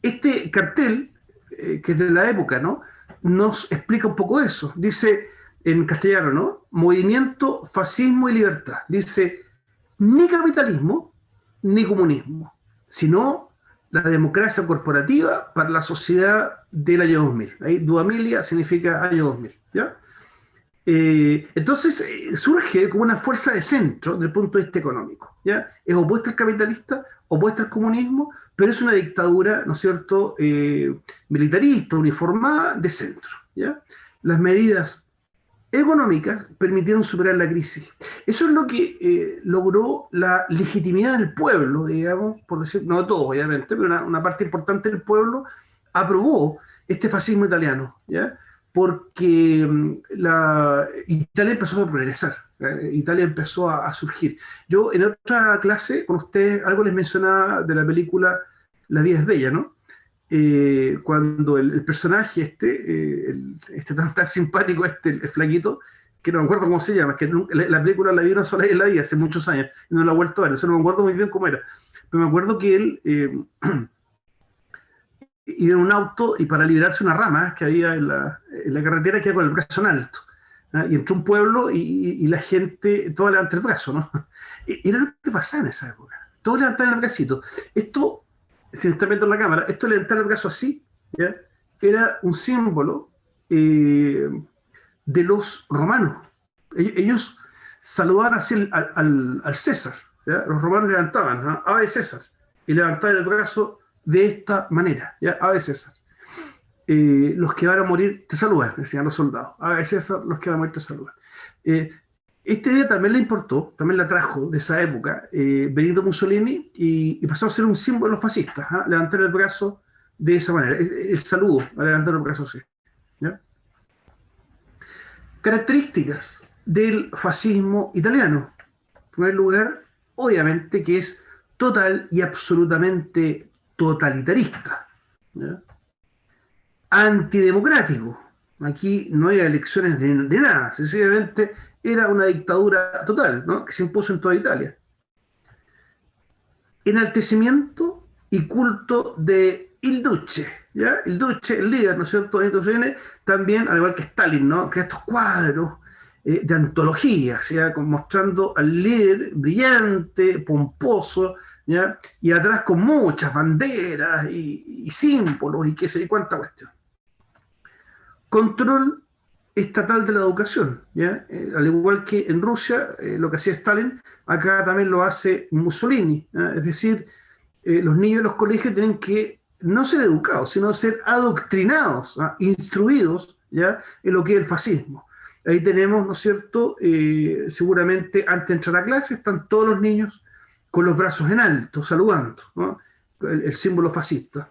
Este cartel, que es de la época, ¿no?, nos explica un poco eso. Dice en castellano, ¿no? Movimiento, fascismo y libertad. Dice, ni capitalismo ni comunismo, sino la democracia corporativa para la sociedad del año 2000. Ahí, Duamilia significa año 2000. ¿Ya? Entonces surge como una fuerza de centro desde el punto de vista económico. ¿Ya? Es opuesta al capitalista, opuesta al comunismo, pero es una dictadura, ¿no es cierto?, militarista, uniformada, de centro. ¿Ya? Las medidas económicas permitieron superar la crisis. Eso es lo que logró la legitimidad del pueblo, digamos, por decir, no de todo, obviamente, pero una parte importante del pueblo aprobó este fascismo italiano, ¿ya? Porque Italia empezó a progresar, Italia empezó a surgir. Yo en otra clase con ustedes algo les mencionaba de la película La vida es bella, ¿no? Cuando el personaje este tan simpático, el flaquito, que no me acuerdo cómo se llama, que la película la vi una sola vez en la vida, hace muchos años, y no la he vuelto a ver, eso no me acuerdo muy bien cómo era, pero me acuerdo que él iba en un auto y para liberarse una rama que había en la carretera que iba con el brazo en alto, ¿no? Y entró un pueblo y la gente, todo levanta el brazo, ¿no? Era lo que pasaba en esa época, todos levantaban el bracito. Esto, si me está viendo en la cámara, esto de levantar el brazo así, ¿ya?, era un símbolo de los romanos. Ellos saludaban así al César, ¿ya? Los romanos levantaban, ¿no?, Ave César, y levantaban el brazo de esta manera, ¿ya? Ave César. Los que van a morir te saludan, decían los soldados. Ave César, los que van a morir te saludan. Esta idea también le importó, también la trajo de esa época Benito Mussolini y pasó a ser un símbolo de los fascistas, ¿eh? Levantar el brazo de esa manera, el saludo a levantar el brazo así. ¿Ya? Características del fascismo italiano. En primer lugar, obviamente que es total y absolutamente totalitarista, ¿ya? Antidemocrático. Aquí no hay elecciones de nada, sencillamente era una dictadura total, ¿no?, que se impuso en toda Italia. Enaltecimiento y culto de Il Duce, ¿ya? Il Duce, el líder, ¿no es cierto?, Benito Mussolini, también, al igual que Stalin, ¿no?, que estos cuadros de antología, ¿ya? Mostrando al líder brillante, pomposo, ¿ya? Y atrás con muchas banderas y símbolos y qué sé yo, cuánta cuestión. Control estatal de la educación, ¿ya? Al igual que en Rusia, lo que hacía Stalin, acá también lo hace Mussolini, ¿ya? Es decir, los niños de los colegios tienen que no ser educados, sino ser adoctrinados, ¿ah? Instruidos, ¿ya? En lo que es el fascismo. Ahí tenemos, ¿no es cierto? Seguramente antes de entrar a clase están todos los niños con los brazos en alto, saludando, ¿no? El símbolo fascista.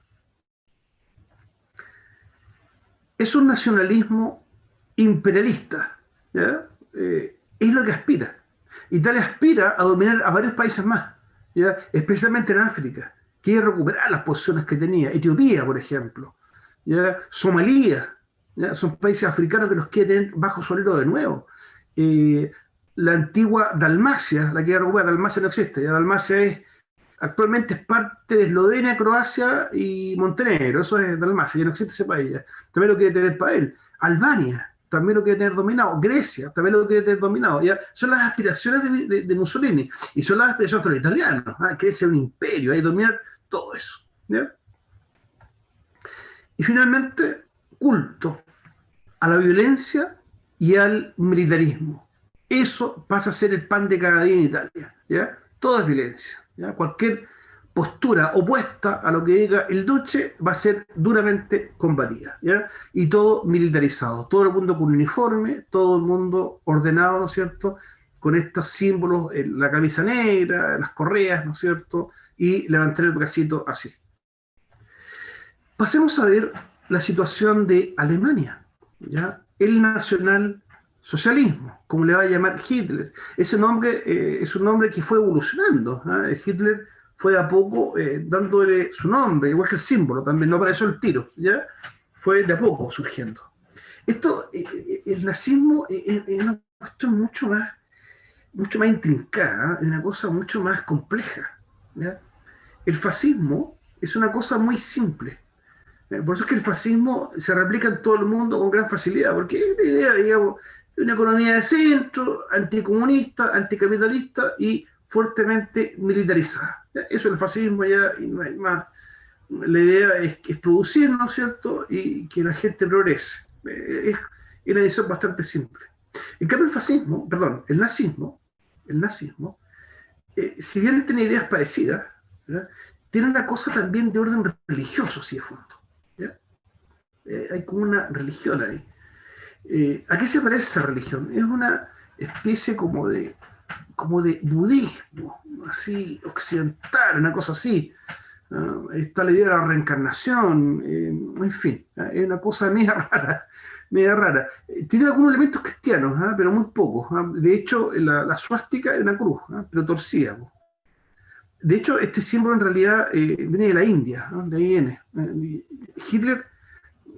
Es un nacionalismo imperialista, ¿ya? Es lo que aspira. Italia aspira a dominar a varios países más, ¿ya? Especialmente en África. Quiere recuperar las posiciones que tenía. Etiopía, por ejemplo, ¿ya? Somalia, ¿ya? Son países africanos que los quiere tener bajo su alero de nuevo. Eh, la antigua Dalmacia, la quiere recuperar. Dalmacia no existe. ¿Ya? Dalmacia actualmente es parte de Eslovenia, Croacia y Montenegro. Eso es Dalmacia, ya no existe ese país. Ya. También lo quiere tener para él. Albania también lo quiere tener dominado. Grecia también lo quiere tener dominado. ¿Ya? Son las aspiraciones de Mussolini y son las aspiraciones de los italianos. ¿Ah? Quiere ser un imperio, dominar todo eso. ¿Ya? Y finalmente, culto a la violencia y al militarismo. Eso pasa a ser el pan de cada día en Italia. ¿Ya? Todo es violencia. ¿Ya? Cualquier postura opuesta a lo que diga el duce va a ser duramente combatida, ¿ya? Y todo militarizado, todo el mundo con uniforme, todo el mundo ordenado, ¿no es cierto?, con estos símbolos, la camisa negra, las correas, ¿no es cierto?, y levantar el bracito así. Pasemos a ver la situación de Alemania, ¿ya? El nacionalsocialismo, como le va a llamar Hitler. Ese nombre es un nombre que fue evolucionando, ¿eh? Hitler fue de a poco dándole su nombre, igual que el símbolo, también no apareció el tiro, ¿ya? Fue de a poco surgiendo. Esto, el nazismo es una cuestión mucho más intrincada, es una cosa mucho más compleja, ¿ya? El fascismo es una cosa muy simple. Por eso es que el fascismo se replica en todo el mundo con gran facilidad, porque es una idea, digamos, de una economía de centro, anticomunista, anticapitalista y fuertemente militarizada. Eso es el fascismo ya, y no hay más. La idea es producir, ¿no es cierto?, y que la gente progrese. Es una decisión bastante simple. En cambio, el nazismo, si bien tiene ideas parecidas, ¿verdad?, tiene una cosa también de orden religioso, así de fondo. ¿Ya? Hay como una religión ahí. ¿A qué se parece esa religión? Es una especie como de budismo, así occidental, una cosa así. Está la idea de la reencarnación, en fin, es una cosa media rara. Media rara. Tiene algunos elementos cristianos, pero muy pocos. De hecho, la suástica es una cruz, pero torcida. De hecho, este símbolo en realidad viene de la India, ¿no? De ahí viene. Hitler,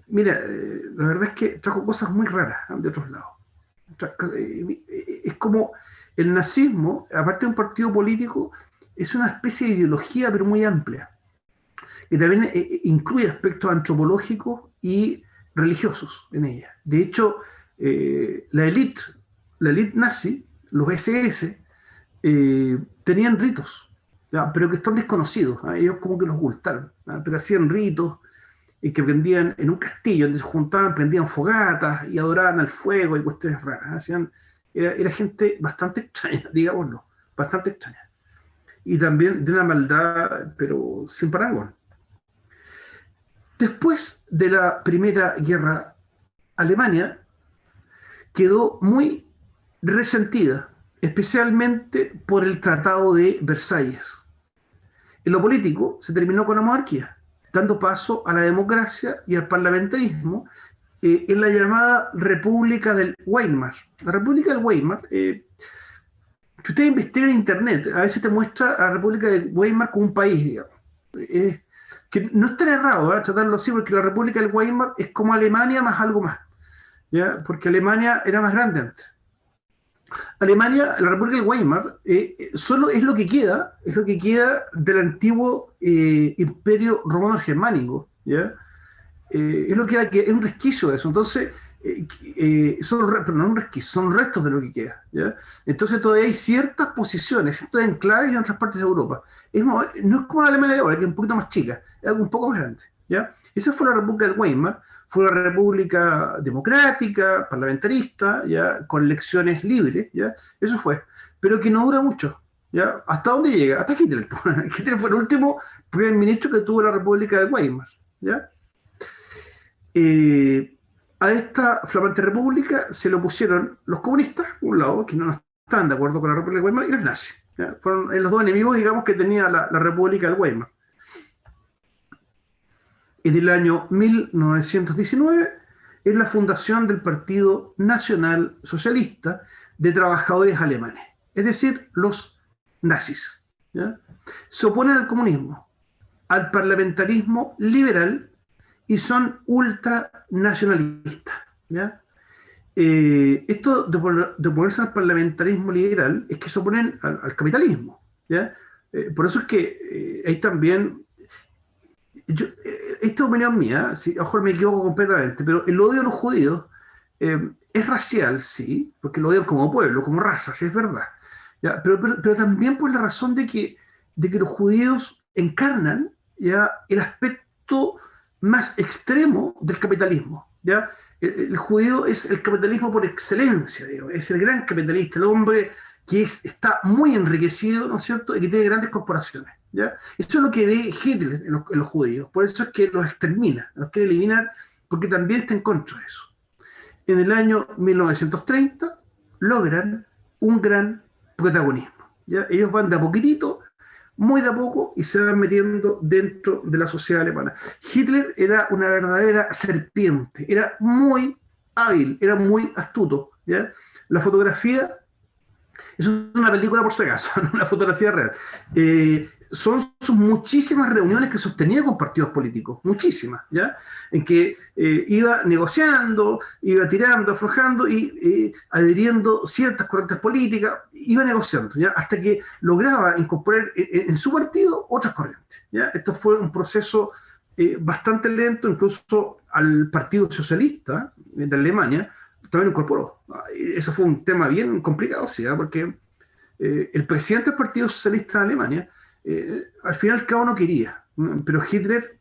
mira, la verdad es que trajo cosas muy raras de otros lados. Es como el nazismo, aparte de un partido político, es una especie de ideología, pero muy amplia, que también incluye aspectos antropológicos y religiosos en ella. De hecho, la élite nazi, los SS, tenían ritos, ¿ya?, pero que están desconocidos. Ellos como que los ocultaron, pero hacían ritos que prendían en un castillo, donde se juntaban, prendían fogatas y adoraban al fuego y cuestiones raras. Era gente bastante extraña, digámoslo, bastante extraña. Y también de una maldad, pero sin parangón. Después de la Primera Guerra, Alemania quedó muy resentida, especialmente por el Tratado de Versalles. En lo político se terminó con la monarquía, dando paso a la democracia y al parlamentarismo en la llamada República del Weimar. La República del Weimar, si usted investiga en internet, a veces te muestra a la República del Weimar como un país, digamos. Que no es tan errado, tratarlo así, porque la República del Weimar es como Alemania más algo más, ¿ya? Porque Alemania era más grande antes. Alemania, la República del Weimar, solo es lo que queda del antiguo imperio romano germánico, ¿ya? Es lo que es un resquicio de eso. Entonces, pero no un resquicio, son restos de lo que queda, ¿ya? Entonces todavía hay ciertas posiciones, ciertos enclaves en otras partes de Europa. No es como la Alemania de ahora, que es un poquito más chica, es algo un poco más grande, ¿ya? Esa fue la República del Weimar, fue una república democrática, parlamentarista, ¿ya? Con elecciones libres, ¿ya? Eso fue, pero que no dura mucho, ¿ya? ¿Hasta dónde llega? Hasta Hitler. Hitler fue el último primer ministro que tuvo la República del Weimar, ¿ya? A esta flamante república se le opusieron los comunistas, por un lado, que no estaban de acuerdo con la República del Weimar, y los nazis. ¿Ya? Fueron los dos enemigos, digamos, que tenía la República del Weimar. En el año 1919 es la fundación del Partido Nacional Socialista de Trabajadores Alemanes, es decir, los nazis. ¿Ya? Se oponen al comunismo, al parlamentarismo liberal y son ultranacionalistas. ¿Ya? Esto de oponerse al parlamentarismo liberal es que se oponen al capitalismo. ¿Ya? Por eso es que hay también... esta es opinión mía, ¿sí? A lo mejor me equivoco completamente, pero el odio a los judíos es racial, sí, porque lo odian como pueblo, como raza, sí es verdad. ¿Ya? Pero también por la razón de que los judíos encarnan, ¿ya?, el aspecto más extremo del capitalismo. ¿Ya? El judío es el capitalismo por excelencia, digo, es el gran capitalista, el hombre que está muy enriquecido, ¿no es cierto?, y que tiene grandes corporaciones. ¿Ya? Eso es lo que ve Hitler en los judíos, por eso es que los extermina, los quiere eliminar, porque también está en contra de eso. En el año 1930 logran un gran protagonismo. ¿Ya? Ellos van de a poquitito, muy de a poco, y se van metiendo dentro de la sociedad alemana. Hitler era una verdadera serpiente, era muy hábil, era muy astuto. ¿Ya? La fotografía, eso es una película por si acaso, no una fotografía real. Son sus muchísimas reuniones que sostenía con partidos políticos, muchísimas, ¿ya? En que iba negociando, iba tirando, aflojando y adhiriendo ciertas corrientes políticas, iba negociando, ¿ya? Hasta que lograba incorporar en su partido otras corrientes, ¿ya? Esto fue un proceso bastante lento, incluso al Partido Socialista de Alemania también lo incorporó. Eso fue un tema bien complicado, ¿sí? Porque el presidente del Partido Socialista de Alemania al final al cabo no quería, pero Hitler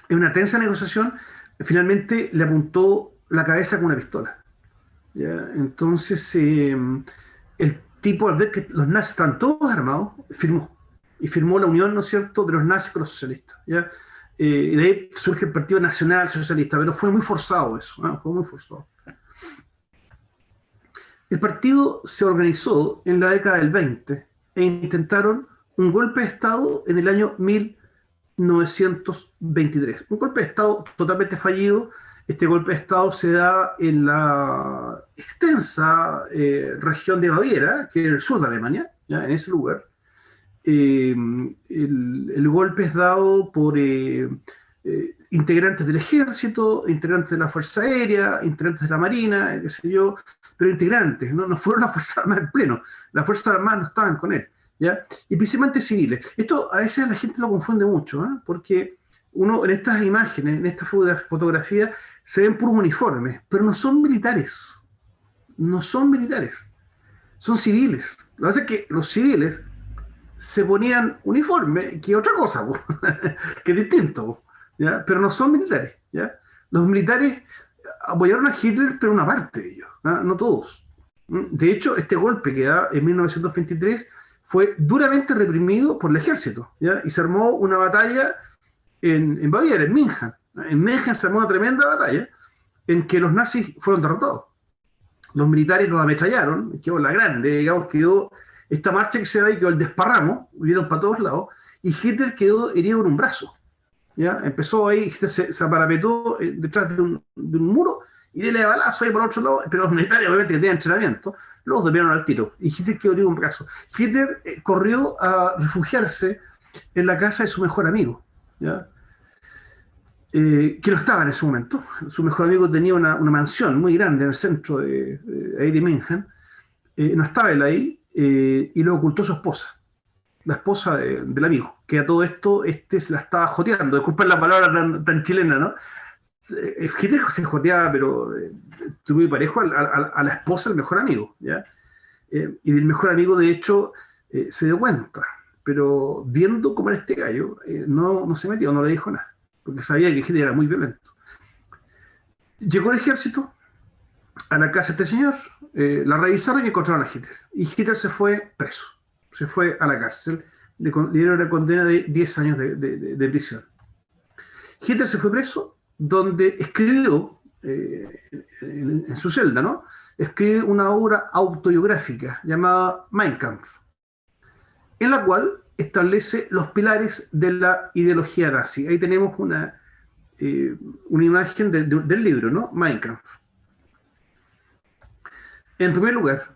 en una tensa negociación finalmente le apuntó la cabeza con una pistola. ¿Ya? Entonces el tipo, al ver que los nazis estaban todos armados, firmó la unión, ¿no es cierto?, de los nazis con los socialistas. ¿Ya? Y de ahí surge el Partido Nacional Socialista, pero fue muy forzado eso, ¿no? Fue muy forzado. El partido se organizó en la década del 20 e intentaron un golpe de Estado en el año 1923. Un golpe de Estado totalmente fallido. Este golpe de Estado se da en la extensa región de Baviera, que es el sur de Alemania, ¿ya? En ese lugar. El golpe es dado por integrantes del ejército, integrantes de la Fuerza Aérea, integrantes de la Marina, qué sé yo, pero integrantes, no fueron las Fuerzas Armadas en pleno. Las Fuerzas Armadas no estaban con él. ¿Ya? Y principalmente civiles. Esto a veces la gente lo confunde mucho, ¿eh? Porque uno en estas imágenes, en estas fotografías, se ven puros uniformes, pero no son militares. No son militares. Son civiles. Lo que pasa es que los civiles se ponían uniforme, que es otra cosa, que es distinto, ¿ya? Pero no son militares. ¿Ya? Los militares apoyaron a Hitler, pero una parte de ellos, no todos. De hecho, este golpe que da en 1923 fue duramente reprimido por el ejército, ¿ya? Y se armó una batalla en Baviera, en München. En München se armó una tremenda batalla en que los nazis fueron derrotados. Los militares los ametrallaron, quedó la grande, digamos, quedó esta marcha que se da y quedó el desparramo, vieron para todos lados, y Hitler quedó herido en un brazo. ¿Ya? Empezó ahí, se aparapetó detrás de un muro y déle balazo ahí por otro lado, pero los militares obviamente que tenían entrenamiento, los desviaron al tiro, y Hitler quedó herido en un brazo. Hitler corrió a refugiarse en la casa de su mejor amigo, ¿ya? Que no estaba en ese momento. Su mejor amigo tenía una mansión muy grande en el centro de München, no estaba él ahí, y lo ocultó su esposa, la esposa del amigo, que a todo esto se la estaba joteando, disculpen la palabra tan chilena, ¿no? Hitler se joteaba, pero tuvo muy parejo a la esposa del mejor amigo, ¿ya? Y del mejor amigo, de hecho, se dio cuenta, pero viendo cómo era este gallo, no se metió, no le dijo nada, porque sabía que Hitler era muy violento. Llegó el ejército a la casa de este señor, la revisaron y encontraron a Hitler. Y Hitler se fue preso, se fue a la cárcel, le dieron una condena de 10 años de prisión. Hitler se fue preso, donde escribió, en su celda, ¿no? Escribe una obra autobiográfica llamada Mein Kampf, en la cual establece los pilares de la ideología nazi. Ahí tenemos una imagen del libro, ¿no? Mein Kampf. En primer lugar,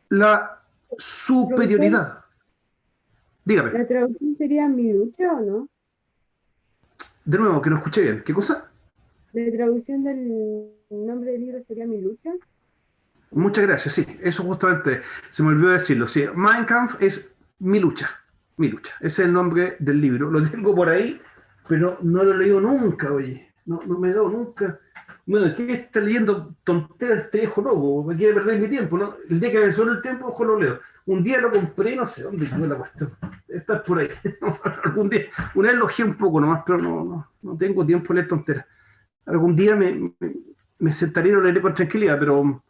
la superioridad. Dígame. ¿La traducción sería mi lucha o no? De nuevo, que no escuché bien. ¿Qué cosa? ¿La traducción del nombre del libro sería mi lucha? Muchas gracias, sí. Eso justamente se me olvidó decirlo. Sí, Mein Kampf es mi lucha. Mi lucha. Ese es el nombre del libro. Lo tengo por ahí, pero no lo he leído nunca, oye. No me he dado nunca. Bueno, ¿qué está leyendo tonteras de este viejo loco? Me quiere perder mi tiempo, ¿no? El día que me sobre el tiempo, ojo, lo leo. Un día lo compré, no sé dónde quedó la cuestión. Está por ahí. Algún día, una vez lo ojé un poco nomás, pero no tengo tiempo de leer tonteras. Algún día me sentaré y lo leeré con tranquilidad, pero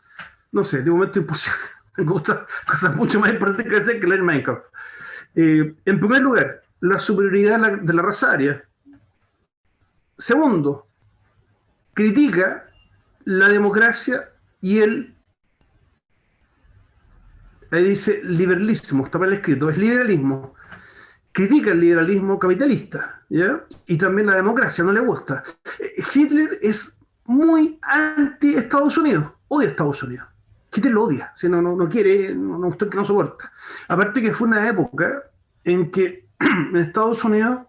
no sé, de momento imposible. Tengo cosas mucho más importantes que hacer que leer Minecraft. En primer lugar, la superioridad de la raza aria. Segundo, critica la democracia y ahí dice liberalismo, está mal escrito, es liberalismo. Critica el liberalismo capitalista, ¿ya? Y también la democracia, no le gusta. Hitler es muy anti-Estados Unidos, odia a Estados Unidos. Hitler lo odia, si no quiere, usted que no soporta. Aparte que fue una época en que en Estados Unidos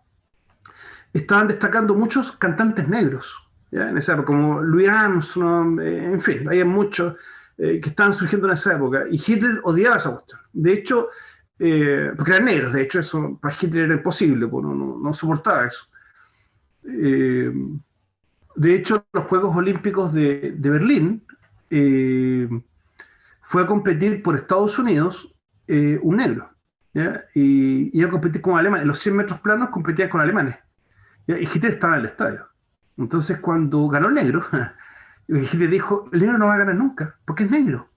estaban destacando muchos cantantes negros, ¿ya? En esa época, como Louis Armstrong, en fin, había muchos que estaban surgiendo en esa época, y Hitler odiaba esa cuestión. De hecho, porque eran negros, de hecho, eso para Hitler era imposible, pues no soportaba eso. De hecho, los Juegos Olímpicos de Berlín fue a competir por Estados Unidos un negro, ¿ya? Y iba a competir con alemanes. En los 100 metros planos competía con alemanes, ¿ya? Y Hitler estaba en el estadio. Entonces, cuando ganó el negro, Hitler dijo: el negro no va a ganar nunca, porque es negro.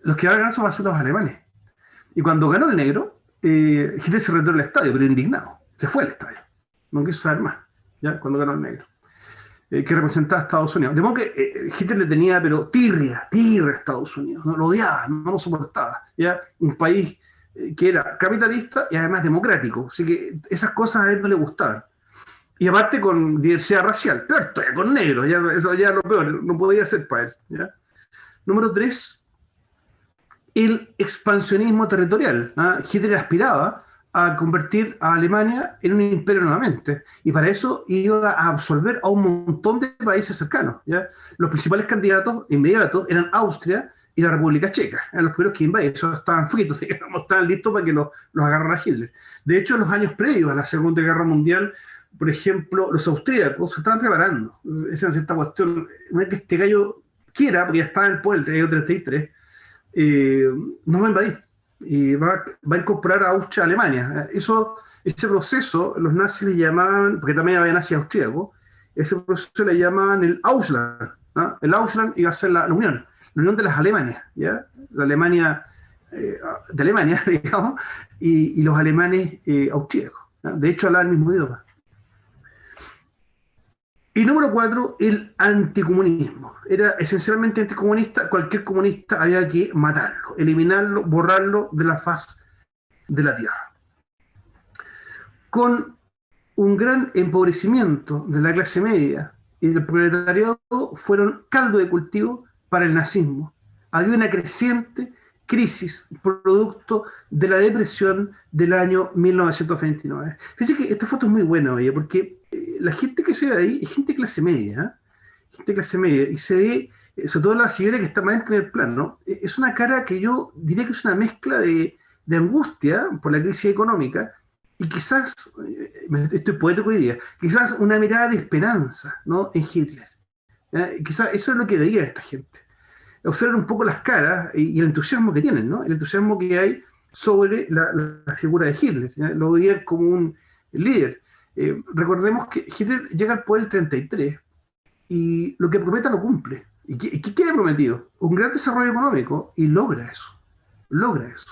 Los que van a ganar van a ser los alemanes. Y cuando ganó el negro, Hitler se retiró del estadio, pero indignado. Se fue al estadio. No quiso saber más, ¿ya? Cuando ganó el negro. Que representaba a Estados Unidos. De modo que Hitler le tenía, pero tirria a Estados Unidos. No lo odiaba, no lo soportaba. ¿Ya? Un país que era capitalista y además democrático. Así que esas cosas a él no le gustaban. Y aparte con diversidad racial. Claro, con negros, ya, eso ya es lo peor, no podía ser para él, ¿ya? Número 3, el expansionismo territorial, ¿ah? Hitler aspiraba a convertir a Alemania en un imperio nuevamente, y para eso iba a absorber a un montón de países cercanos, ¿ya? Los principales candidatos inmediatos eran Austria y la República Checa, eran los primeros que invadían, esos estaban fritos, digamos, estaban listos para que los agarrara Hitler. De hecho, en los años previos a la Segunda Guerra Mundial, por ejemplo, los austríacos se estaban preparando. Esa es esta cuestión, una vez que este gallo quiera, porque ya estaba en el poder, el año 33, nos va a invadir y va a incorporar a Austria a Alemania. Ese proceso los nazis le llamaban, porque también había nazis austríacos, ese proceso le llamaban el Ausland, ¿no? El Ausland iba a ser la unión de las Alemanias, ¿ya? La Alemania de Alemania, digamos, y los alemanes austríacos, ¿no? De hecho hablaban el mismo idioma. Y número 4, el anticomunismo. Era esencialmente anticomunista. Cualquier comunista había que matarlo, eliminarlo, borrarlo de la faz de la tierra. Con un gran empobrecimiento de la clase media y del proletariado, fueron caldo de cultivo para el nazismo. Había una creciente crisis producto de la depresión del año 1929. Fíjense que esta foto es muy buena, oye, porque la gente que se ve ahí es gente de clase media, ¿eh? Gente de clase media, y se ve, sobre todo la señora que está más en primer plano, ¿no? Es una cara que yo diría que es una mezcla de angustia por la crisis económica y quizás, estoy poético hoy día, quizás una mirada de esperanza, ¿no?, en Hitler. Quizás eso es lo que veía esta gente. Observen un poco las caras y el entusiasmo que tienen, ¿no? El entusiasmo que hay sobre la figura de Hitler. ¿Ya? Lo veían como un líder. Recordemos que Hitler llega al poder el 33 y lo que promete lo cumple. ¿Y qué ha prometido? Un gran desarrollo económico y logra eso. Logra eso.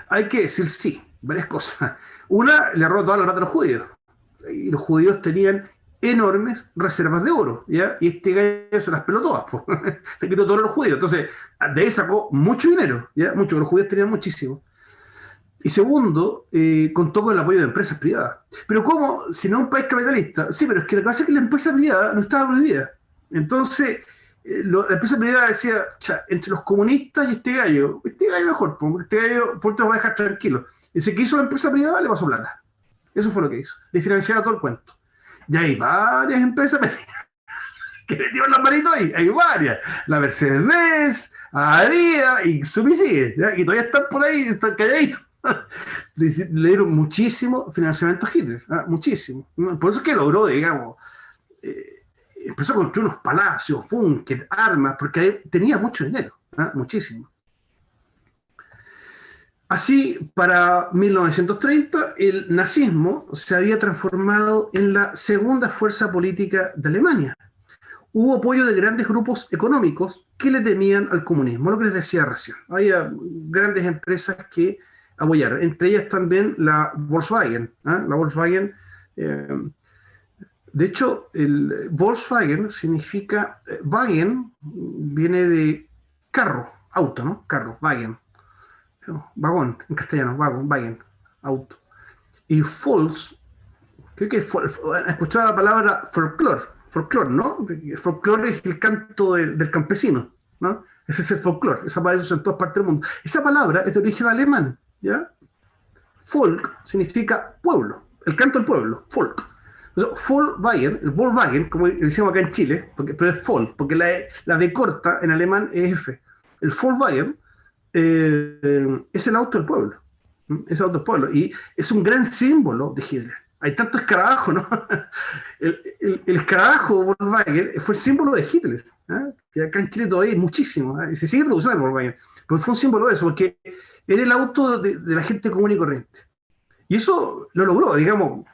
Hay que decir sí, varias cosas. Una, le robó toda la plata a los judíos. Y los judíos tenían enormes reservas de oro, ¿ya? Y este gallo se las peló todas, po. Le quitó todo a los judíos. Entonces, de ahí sacó mucho dinero, ¿ya? Mucho, los judíos tenían muchísimo. Y segundo, contó con el apoyo de empresas privadas. Pero ¿cómo? Si no es un país capitalista. Sí, pero es que lo que pasa es que la empresa privada no estaba prohibida. Entonces, la empresa privada decía, entre los comunistas y este gallo mejor, porque este gallo por te lo va a dejar tranquilo. Dice que hizo la empresa privada, le pasó plata. Eso fue lo que hizo. Le financiaba todo el cuento. Y hay varias empresas que metieron las manitos ahí. Hay varias. La Mercedes, Adidas y Sumisigue. Y todavía están por ahí, están calladitos. Le dieron muchísimo financiamiento a Hitler. Muchísimo. Por eso es que logró, digamos, empezó a construir unos palacios, búnker, armas, porque tenía mucho dinero. Muchísimo. Así, para 1930, el nazismo se había transformado en la segunda fuerza política de Alemania. Hubo apoyo de grandes grupos económicos que le temían al comunismo, lo que les decía recién. Había grandes empresas que apoyaron, entre ellas también la Volkswagen. La Volkswagen, de hecho, el Volkswagen significa, Wagen viene de carro, auto, ¿no? Carro, Wagen. Vagón, en castellano, Wagen, auto. Y Volks, creo que han escuchado la palabra folclore, ¿no? El folclore es el canto del campesino, ¿no? Ese es el folclore, esa palabra se usa en todas partes del mundo. Esa palabra es de origen alemán, ¿ya? Folk significa pueblo, el canto del pueblo, folk. Entonces, el Volkswagen, como decimos acá en Chile, pero es folk, porque la D corta en alemán es F. El Volkswagen es el auto del pueblo. Es el auto del pueblo. Y es un gran símbolo de Hitler. Hay tanto escarabajo, ¿no? El escarabajo Volkswagen fue el símbolo de Hitler. Que acá en Chile todavía hay muchísimo. Y se sigue produciendo el Volkswagen. Pero fue un símbolo de eso, porque era el auto de la gente común y corriente. Y eso lo logró, digamos.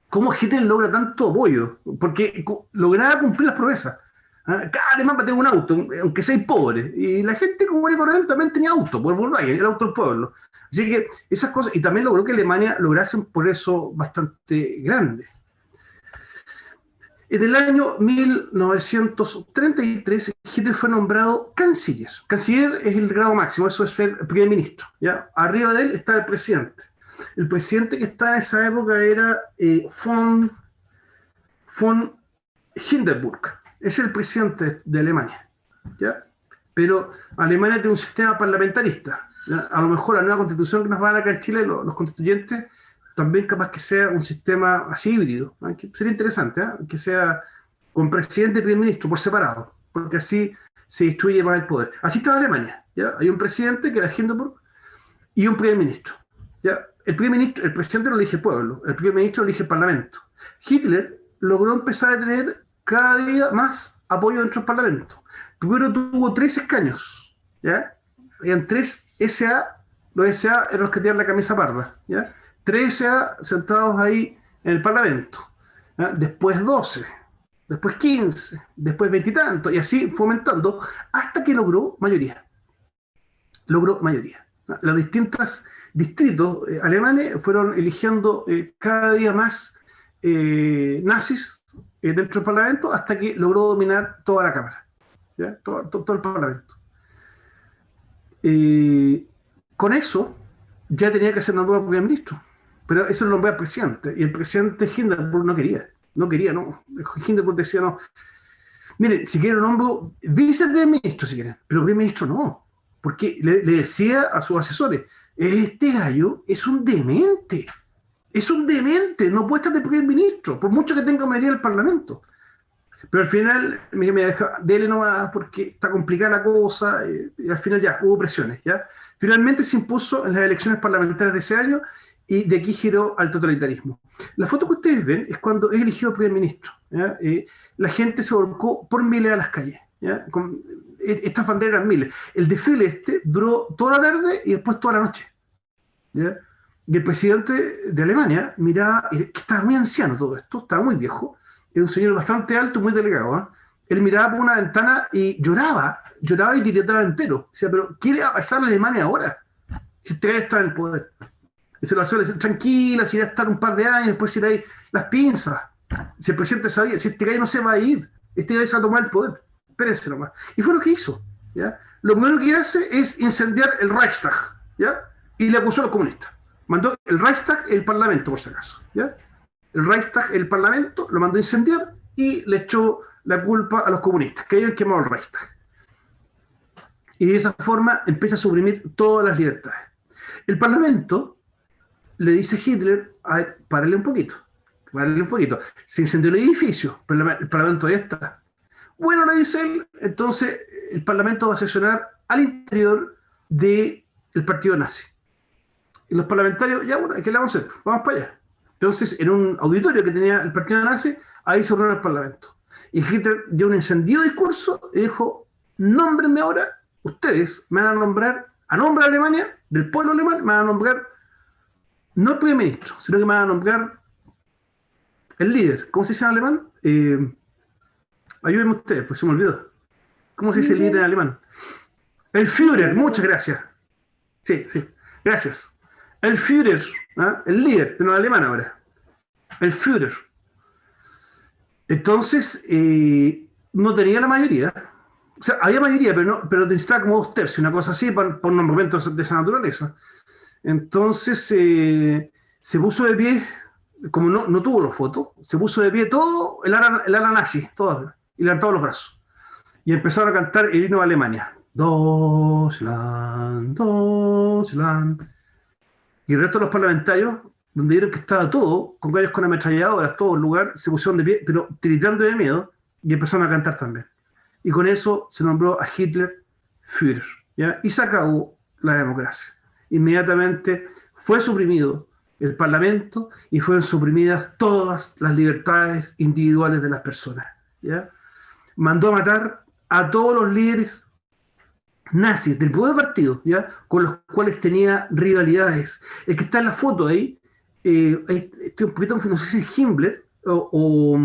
¿Cómo Hitler logra tanto apoyo? Porque lograba cumplir las promesas. Cada alemán va a tener un auto, aunque sea pobre. Y la gente común y corriente también tenía auto, por Volkswagen, el auto del pueblo. Así que esas cosas, y también logró que Alemania lograse un progreso bastante grande. En el año 1933, Hitler fue nombrado canciller. Canciller es el grado máximo, eso es ser primer ministro, ¿ya? Arriba de él está el presidente. El presidente que estaba en esa época era von Hindenburg. Es el presidente de Alemania, ¿ya? Pero Alemania tiene un sistema parlamentarista. ¿Ya? A lo mejor la nueva constitución que nos van a dar acá en Chile, los constituyentes, también capaz que sea un sistema así híbrido. Que sería interesante, que sea con presidente y primer ministro por separado, porque así se distribuye más el poder. Así está Alemania, ¿ya? Hay un presidente que era Hindenburg y un primer ministro, ¿ya? El presidente lo elige el pueblo, el primer ministro lo elige el parlamento. Hitler logró empezar a tener cada día más apoyo dentro del parlamento. Primero tuvo 3 escaños, ¿ya? Habían 3 SA, los SA eran los que tenían la camisa parda, ¿ya? 3 SA sentados ahí en el parlamento, ¿ya? Después 12, después 15, después 20 y tanto, y así fue aumentando hasta que logró mayoría. Los distintos distritos alemanes fueron eligiendo cada día más nazis dentro del Parlamento hasta que logró dominar toda la Cámara, ¿ya? Todo el Parlamento. Con eso ya tenía que ser nombrado primer ministro, pero eso lo nombró al presidente, y el presidente Hindenburg no quería. Hindenburg decía no. Miren, si quieren nombro viceprimer ministro, si quieren, pero primer ministro no, porque le decía a sus asesores, este gallo es un demente, no puede estar de primer ministro, por mucho que tenga mayoría en el Parlamento. Pero al final me deja, dele nomás porque está complicada la cosa, y al final ya hubo presiones, ¿ya? Finalmente se impuso en las elecciones parlamentarias de ese año y de aquí giró al totalitarismo. La foto que ustedes ven es cuando es elegido primer ministro. ¿Ya? La gente se volcó por miles a las calles. ¿Ya? Estas banderas eran miles. El desfile duró toda la tarde y después toda la noche. ¿Ya? Y el presidente de Alemania miraba, que estaba muy anciano todo esto, estaba muy viejo, era un señor bastante alto, muy delgado. ¿Eh? Él miraba por una ventana y lloraba y tiritaba entero. Decía, pero ¿qué le va a pasar a Alemania ahora? Si este está en el poder. Y se lo hacía decir, tranquila, si irá a estar un par de años, después irá ahí las pinzas. Si el presidente sabía, si este gallo no se va a ir, este gallo se va a tomar el poder, espérense nomás. Y fue lo que hizo. ¿Ya? Lo primero que hace es incendiar el Reichstag, ¿ya? Y le acusó a los comunistas. Mandó el Reichstag, el parlamento, por si acaso. ¿Ya? El Reichstag, el parlamento, lo mandó a incendiar y le echó la culpa a los comunistas, que habían quemado el Reichstag. Y de esa forma empieza a suprimir todas las libertades. El parlamento le dice a Hitler, a ver, párale un poquito. Se incendió el edificio, pero el parlamento ya está. Bueno, le dice él, entonces el parlamento va a sesionar al interior del partido nazi. Y los parlamentarios, ya bueno, ¿qué le vamos a hacer? Vamos para allá. Entonces, en un auditorio que tenía el partido nazi, ahí se reunió el parlamento. Y Hitler dio un encendido discurso y dijo, nómbrenme ahora, ustedes me van a nombrar, a nombre de Alemania, del pueblo alemán, me van a nombrar no el primer ministro, sino que me van a nombrar el líder. ¿Cómo se dice en alemán? Ayúdenme ustedes, pues se me olvidó. ¿Cómo se dice líder en alemán? El Führer, muchas gracias. Sí, gracias. El Führer, ¿eh? El líder, de los alemanes ahora. El Führer. Entonces, no tenía la mayoría. O sea, había mayoría, pero necesitaba como 2/3, una cosa así, por nombramientos de esa naturaleza. Entonces, se puso de pie, como no tuvo los votos, se puso de pie todo el ala nazi, todo, y levantó los brazos. Y empezaron a cantar el himno de Alemania. Deutschland, Deutschland. Y el resto de los parlamentarios, donde vieron que estaba todo, con gallos con ametralladoras, todo el lugar, se pusieron de pie, pero tiritando de miedo, y empezaron a cantar también. Y con eso se nombró a Hitler Führer, ¿ya? Y se acabó la democracia. Inmediatamente fue suprimido el parlamento y fueron suprimidas todas las libertades individuales de las personas, ¿ya? Mandó a matar a todos los líderes nazis del propio partido, ¿ya? Con los cuales tenía rivalidades. El que está en la foto ahí, estoy un poquito confundido, no sé si es Himmler o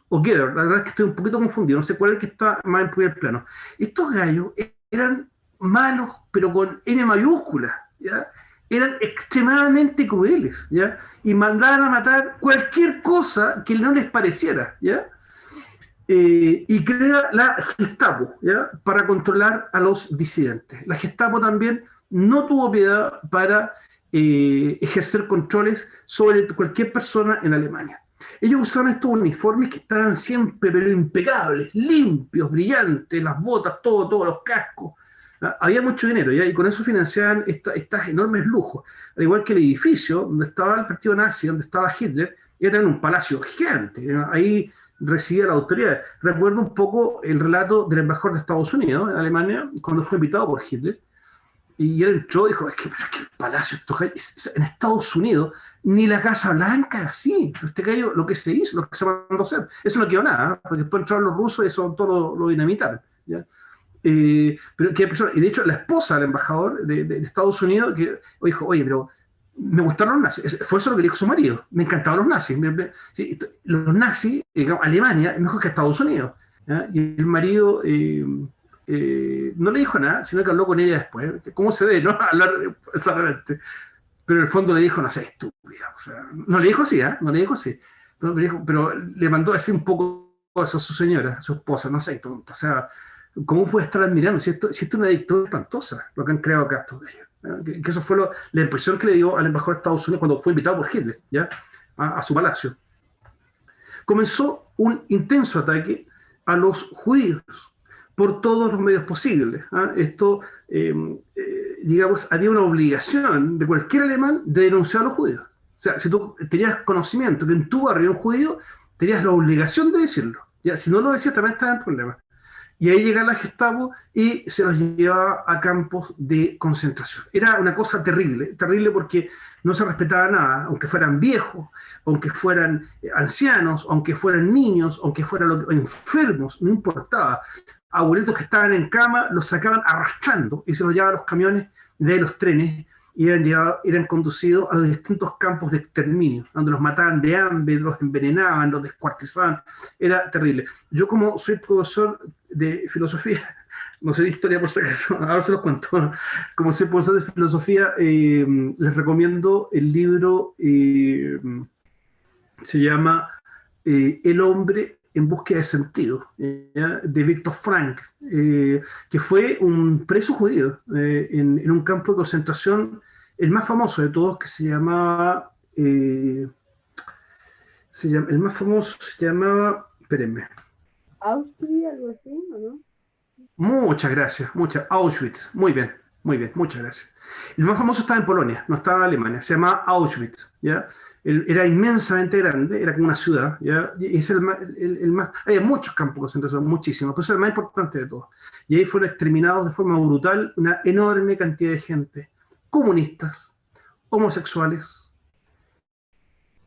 Goebbels, la verdad es que estoy un poquito confundido, no sé cuál es el que está más en primer plano. Estos gallos eran malos, pero con N mayúscula, ¿ya? Eran extremadamente crueles, ¿ya? Y mandaban a matar cualquier cosa que no les pareciera, ¿ya? Y crea la Gestapo, ¿ya? Para controlar a los disidentes. La Gestapo también no tuvo piedad para ejercer controles sobre cualquier persona en Alemania. Ellos usaban estos uniformes que estaban siempre pero impecables, limpios, brillantes, las botas, todos los cascos. ¿Ya? Había mucho dinero, ¿ya? Y con eso financiaban estas enormes lujos. Al igual que el edificio donde estaba el partido nazi, donde estaba Hitler, era un palacio gigante, ¿ya? Ahí recibía la autoridad. Recuerdo un poco el relato del embajador de Estados Unidos en Alemania, cuando fue invitado por Hitler, y él entró y dijo, es que el palacio, en Estados Unidos, ni la Casa Blanca, así, este gallo, lo que se hizo, lo que se mandó a hacer, eso no quedó nada, ¿eh? Porque después entraron los rusos y eso todo lo dinamitaron, ¿ya? Pero y de hecho la esposa del embajador de Estados Unidos que dijo, oye, pero me gustaron los nazis, fue eso lo que dijo su marido, me encantaban los nazis, sí, los nazis, digamos, Alemania es mejor que Estados Unidos, ¿ya? Y el marido no le dijo nada, sino que habló con ella después, cómo se debe, ¿no? Hablar exactamente, pero en el fondo le dijo, no sé, estúpida, o sea, no le dijo así, no le dijo así, pero le mandó a decir un poco a su señora, a su esposa, no sé, tonta, o sea, ¿cómo puede estar admirando? Si esto es una dictadura espantosa, lo que han creado acá estos de ellos. Que eso fue la impresión que le dio al embajador de Estados Unidos cuando fue invitado por Hitler, ¿ya? A su palacio. Comenzó un intenso ataque a los judíos por todos los medios posibles. Esto, digamos, había una obligación de cualquier alemán de denunciar a los judíos. O sea, si tú tenías conocimiento que en tu barrio era un judío, tenías la obligación de decirlo. ¿Ya? Si no lo decías, también estabas en problemas. Y ahí llega la Gestapo y se los llevaba a campos de concentración. Era una cosa terrible, terrible porque no se respetaba nada, aunque fueran viejos, aunque fueran ancianos, aunque fueran niños, aunque fueran enfermos, no importaba. Abuelitos que estaban en cama los sacaban arrastrando y se los llevaban a los camiones de los trenes y eran conducidos a los distintos campos de exterminio, donde los mataban de hambre, los envenenaban, los descuartizaban. Era terrible. Yo, como soy profesor de filosofía, no sé de historia por si acaso, ahora se los cuento, ¿no? Como soy profesor de filosofía, les recomiendo el libro, se llama El hombre en búsqueda de sentido, de Viktor Frankl, que fue un preso judío en un campo de concentración, el más famoso de todos, que el más famoso se llamaba, espérenme. Auschwitz, algo así, ¿o no? Muchas gracias, Auschwitz, muy bien, muchas gracias. El más famoso estaba en Polonia, no estaba en Alemania, se llamaba Auschwitz, ¿ya? Era inmensamente grande, era como una ciudad, ¿ya? Y es el más, hay muchos campos de concentración, muchísimos, pero es el más importante de todos. Y ahí fueron exterminados de forma brutal una enorme cantidad de gente, comunistas, homosexuales,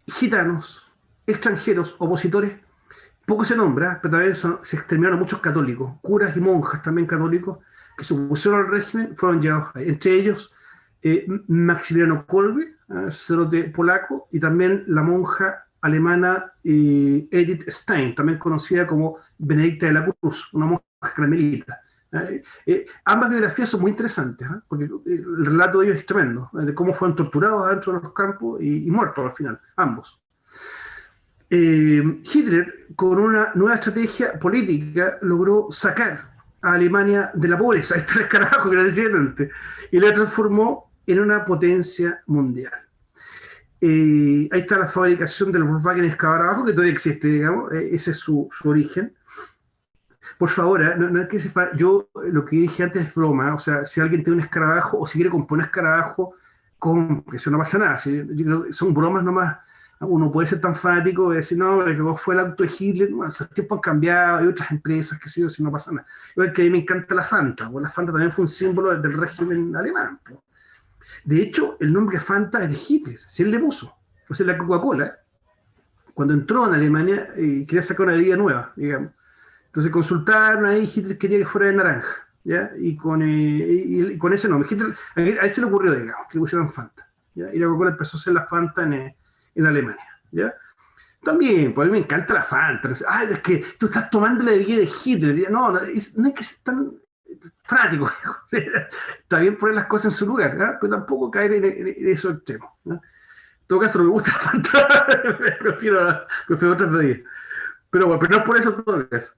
gitanos, extranjeros, opositores. Poco se nombra, pero también se exterminaron muchos católicos, curas y monjas también católicos, que se opusieron al régimen, fueron llevados ahí. Entre ellos, Maximiliano Kolbe, sacerdote polaco, y también la monja alemana Edith Stein, también conocida como Benedicta de la Cruz, una monja carmelita. Ambas biografías son muy interesantes, porque el relato de ellos es tremendo, de cómo fueron torturados adentro de los campos y muertos al final, ambos. Hitler, con una nueva estrategia política, logró sacar a Alemania de la pobreza, este era el carajo que les decía antes, y la transformó en una potencia mundial. Ahí está la fabricación del Volkswagen Escarabajo, que todavía existe, digamos, ese es su origen. Por favor, no es que sepa, yo lo que dije antes es broma, o sea, si alguien tiene un escarabajo o si quiere componer escarabajo, que eso no pasa nada, son bromas nomás. Uno puede ser tan fanático de decir, no, que fue el auto de Hitler, bueno, los tiempos han cambiado, hay otras empresas, que sí, si no pasa nada. Igual que a mí me encanta la Fanta, pues la Fanta también fue un símbolo del régimen alemán. Pues. De hecho, el nombre Fanta es de Hitler, si él le puso. O sea, la Coca-Cola, cuando entró en Alemania, quería sacar una bebida nueva, digamos. Entonces consultaron ahí, Hitler quería que fuera de naranja, ¿ya? Y con ese nombre. Hitler, a él se le ocurrió, digamos, que le pusieran Fanta, ¿ya? Y la Coca-Cola empezó a hacer la Fanta en Alemania, ¿ya? También, pues a mí me encanta la Fanta. No sé, ay, es que tú estás tomando la bebida de Hitler. ¿Ya? No hay que ser tan fanático. O sea, está bien poner las cosas en su lugar, ¿no? Pero tampoco caer en esos extremos, ¿no? En todo caso, no me gusta la Fanta. prefiero otras bebidas. Pero bueno, pero no es por eso en todo caso.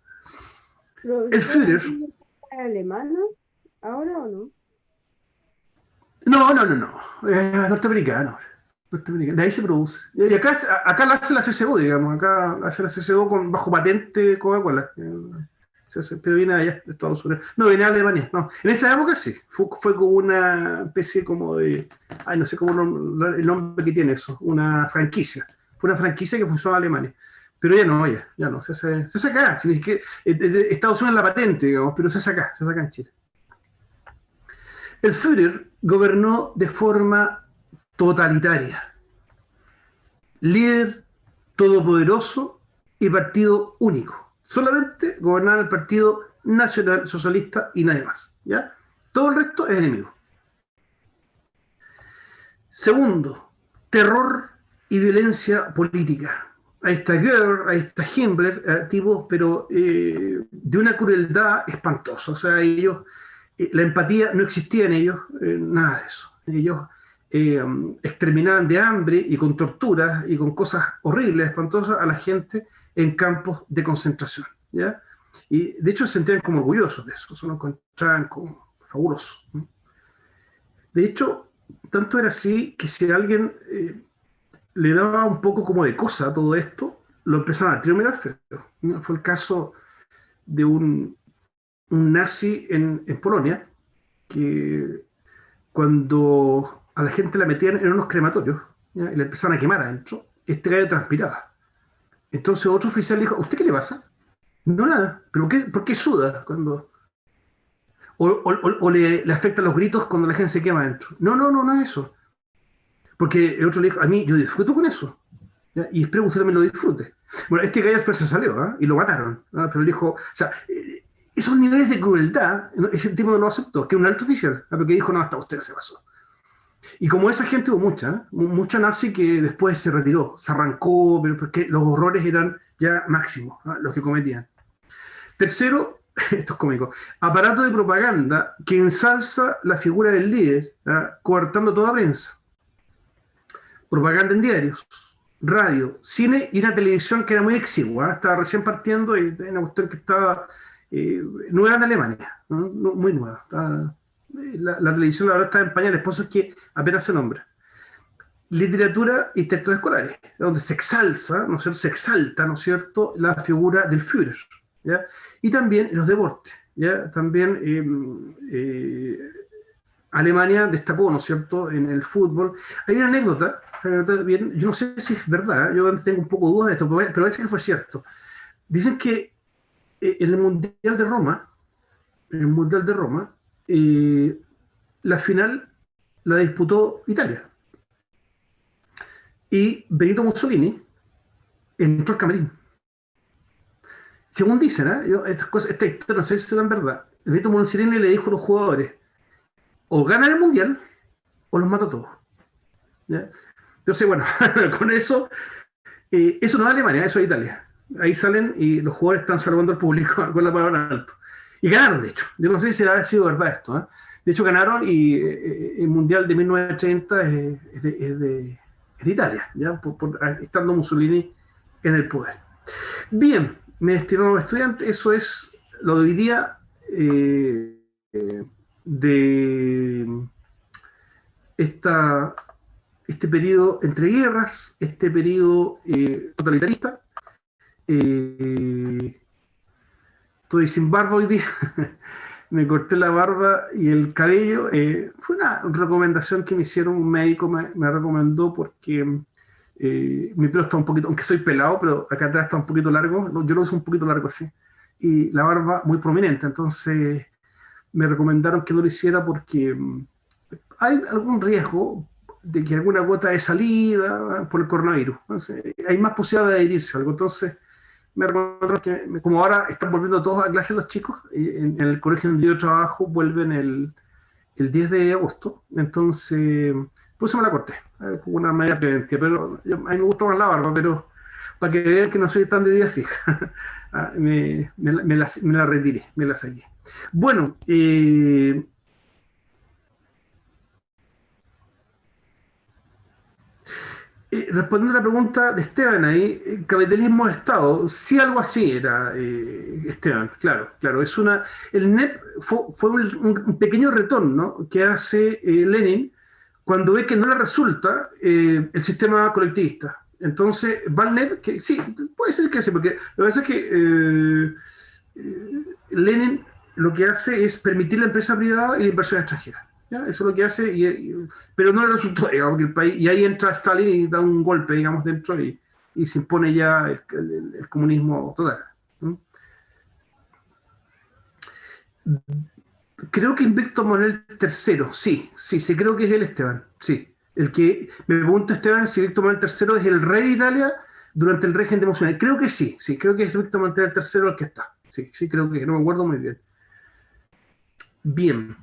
El Führer. ¿Es alemana ahora o no? No. Es norteamericano. De ahí se produce. Y acá la hace la CSU, digamos. Acá hace la CSU bajo patente Coca-Cola. Pero viene allá de Estados Unidos. No, viene de Alemania. No. En esa época sí. Fue como una especie como de. Ay, no sé cómo el nombre que tiene eso. Una franquicia. Fue una franquicia que funcionó en Alemania. Pero ya no. Se hace acá. Si que, Estados Unidos es la patente, digamos, pero se hace acá en Chile. El Führer gobernó de forma totalitaria, líder todopoderoso y partido único. Solamente gobernaba el Partido Nacional Socialista y nadie más, ¿ya? Todo el resto es enemigo. Segundo, terror y violencia política. Ahí está Goebbels, ahí está Himmler, tipos, pero de una crueldad espantosa. O sea, ellos, la empatía no existía en ellos, nada de eso. Ellos exterminaban de hambre y con torturas y con cosas horribles, espantosas a la gente en campos de concentración, ¿ya? Y de hecho se sentían como orgullosos de eso, se lo encontraban como fabuloso, ¿no? De hecho, tanto era así que si a alguien le daba un poco como de cosa a todo esto, lo empezaban a mirar feo, ¿no? Fue el caso de un nazi en Polonia que cuando a la gente la metían en unos crematorios, ¿ya? Y la empezaban a quemar adentro, este gallo transpiraba. Entonces otro oficial le dijo, ¿a usted qué le pasa? No nada. ¿Pero por qué suda cuando... o le afecta los gritos cuando la gente se quema adentro? No, no, no, no es eso. Porque el otro le dijo, a mí yo disfruto con eso. ¿Ya? Y espero que usted también lo disfrute. Bueno, este gallo al final se salió, ¿ah? Y lo mataron. ¿Ah? Pero él dijo, o sea, esos niveles de crueldad, ¿no? Ese tipo no lo aceptó, que era un alto oficial, ¿ah? Porque dijo, no, hasta usted se pasó. Y como esa gente hubo mucha, ¿eh? Mucha nazi que después se retiró, se arrancó, pero porque los horrores eran ya máximos, ¿ah? Los que cometían. Tercero, esto es cómico, aparato de propaganda que ensalza la figura del líder, ¿ah? Coartando toda prensa. Propaganda en diarios, radio, cine y una televisión que era muy exigua, ¿eh? Estaba recién partiendo y una cuestión que estaba nueva en Alemania, ¿no? Muy nueva. La televisión la verdad estaba en pañales, por eso es que apenas se nombra. Literatura y textos escolares, donde se exalza, ¿no es cierto? Se exalta, ¿no es cierto?, la figura del Führer, ¿ya? Y también en los deportes, ¿ya? También Alemania destacó, ¿no es cierto?, en el fútbol. Hay una anécdota, bien, yo no sé si es verdad, yo tengo un poco de dudas de esto, pero parece que fue cierto. Dicen que en el Mundial de Roma, la final la disputó Italia. Y Benito Mussolini entró al camerín. Según dicen, ¿eh? Esta historia no sé si será en verdad. Benito Mussolini le dijo a los jugadores, o ganan el Mundial o los mato a todos. ¿Ya? Entonces, bueno, con eso, eso no es Alemania, eso es Italia. Ahí salen y los jugadores están salvando al público con la palabra alto. Y ganaron, de hecho. Yo no sé si ha sido verdad esto. ¿Eh? De hecho, ganaron y el Mundial de 1930 es de Italia, ¿ya? Estando Mussolini en el poder. Bien, mis estimados estudiantes, eso es lo de hoy día de esta, este periodo entre guerras, este periodo totalitarista. Estoy sin barba hoy día, me corté la barba y el cabello. Fue una recomendación que me hicieron, un médico me recomendó porque mi pelo está un poquito, aunque soy pelado, pero acá atrás está un poquito largo, yo lo uso un poquito largo así, y la barba muy prominente, entonces me recomendaron que no lo hiciera porque hay algún riesgo de que alguna gota de salida por el coronavirus. Entonces, hay más posibilidad de adherirse a algo. Entonces, me recuerdo que, como ahora están volviendo todos a clase los chicos, en el colegio donde yo trabajo vuelven el 10 de agosto. Entonces, por eso me la corté. Fue una media preventiva. Pero a mí me gusta más la barba, pero para que vean que no soy tan de día fija. Me la retiré, me la saqué. Bueno, respondiendo a la pregunta de Esteban ahí, capitalismo de Estado, sí algo así era, Esteban, claro, claro, el NEP fue un pequeño retorno que hace Lenin cuando ve que no le resulta el sistema colectivista. Entonces va al NEP, que sí, puede ser que sí, porque lo que pasa es que Lenin lo que hace es permitir la empresa privada y la inversión extranjera. ¿Ya? Eso es lo que hace, pero no le resultó, digamos, que el país, y ahí entra Stalin y da un golpe, digamos, dentro y se impone ya el comunismo total. ¿No? Creo que es Víctor Manuel III, sí, sí, sí, creo que es el Esteban, sí. El que me pregunta Esteban si Víctor Manuel III es el rey de Italia durante el régimen de Mussolini. Creo que sí, sí, creo que es Víctor Manuel III el que está. Sí, sí, creo que no me acuerdo muy bien. Bien.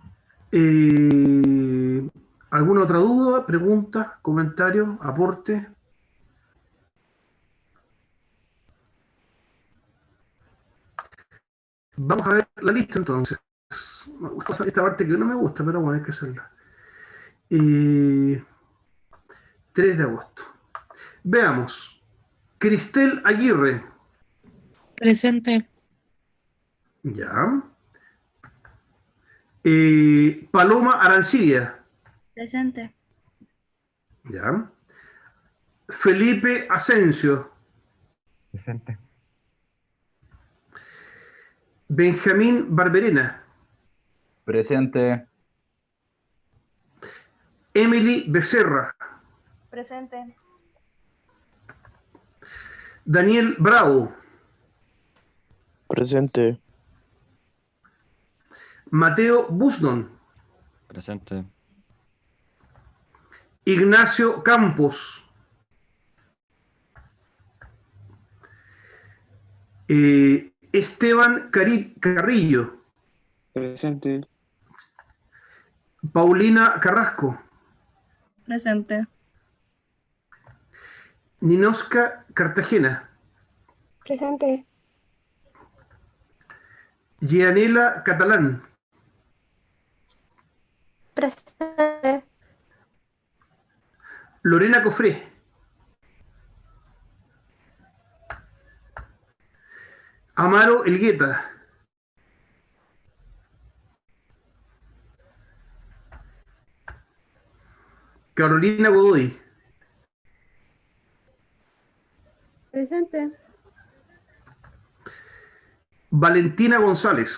Eh, ¿Alguna otra duda, pregunta, comentario, aporte? Vamos a ver la lista entonces. Me gusta esta parte que no me gusta, pero bueno, hay que hacerla. 3 de agosto. Veamos. Cristel Aguirre. Presente. Ya. Paloma Arancilla. Presente. Ya. Felipe Asensio. Presente. Benjamín Barberena. Presente. Emily Becerra. Presente. Daniel Bravo. Presente. Mateo Busnon, Presente. Ignacio Campos, Esteban Carrillo, Presente. Paulina Carrasco, Presente. Ninosca Cartagena, Presente. Gianela Catalán, Presente. Lorena Cofré, Amaro Elgueta, Carolina Godoy, Presente. Valentina González,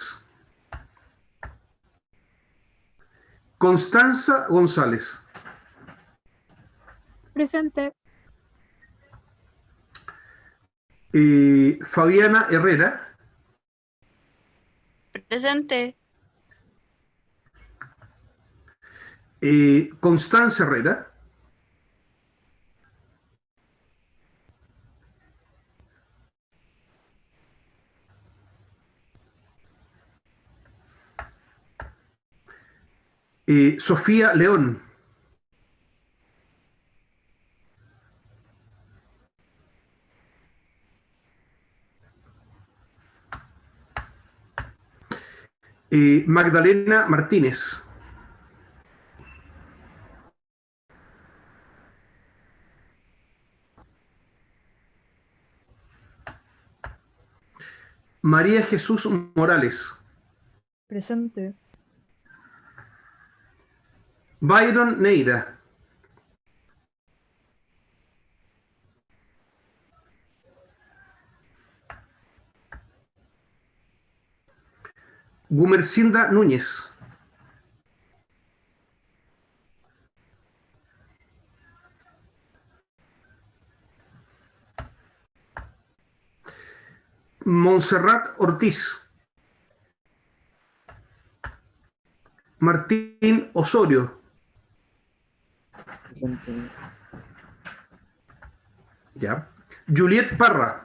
Constanza González, Presente. Fabiana Herrera, Presente. Constanza Herrera, Sofía León, Magdalena Martínez, María Jesús Morales, Presente. Byron Neira, Gumercinda Núñez, Montserrat Ortiz, Martín Osorio, Presente. ya, Juliet Parra,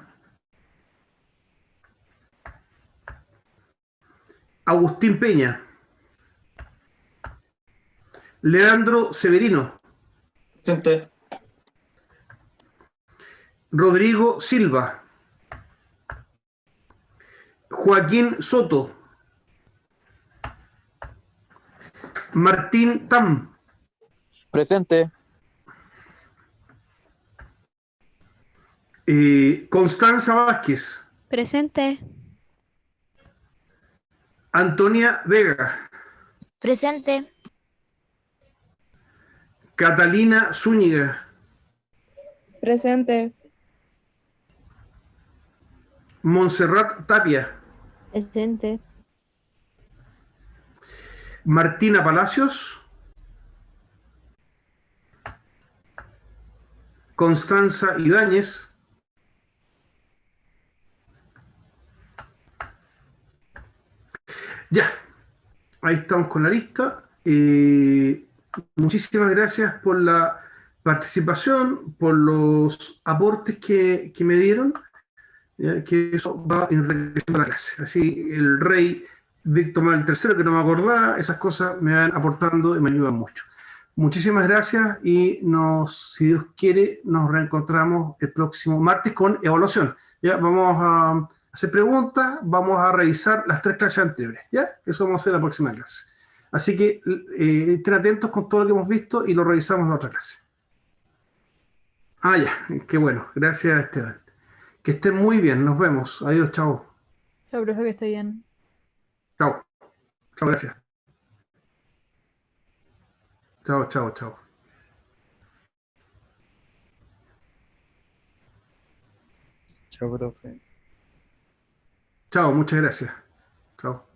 Agustín Peña, Leandro Severino, Presente. Rodrigo Silva, Joaquín Soto, Martín Tam, Presente. Constanza Vázquez, Presente. Antonia Vega, Presente. Catalina Zúñiga, Presente. Montserrat Tapia, Presente. Martina Palacios, Constanza Ibáñez, ya, ahí estamos con la lista. Muchísimas gracias por la participación, por los aportes que me dieron, ya, que eso va enriqueciendo la clase. Así el rey Víctor Manuel III, que no me acordaba, esas cosas me van aportando y me ayudan mucho. Muchísimas gracias y si Dios quiere, nos reencontramos el próximo martes con evaluación. Ya vamos a hacer preguntas, vamos a revisar las 3 clases anteriores, ¿ya? Eso vamos a hacer en la próxima clase. Así que estén atentos con todo lo que hemos visto y lo revisamos en la otra clase. Ah, ya, qué bueno. Gracias, Esteban. Que estén muy bien, nos vemos. Adiós, chao. Chao, profe, que esté bien. Chao. Chao, gracias. Chao, chao, chao. Chao, profe. Chao, muchas gracias. Chao.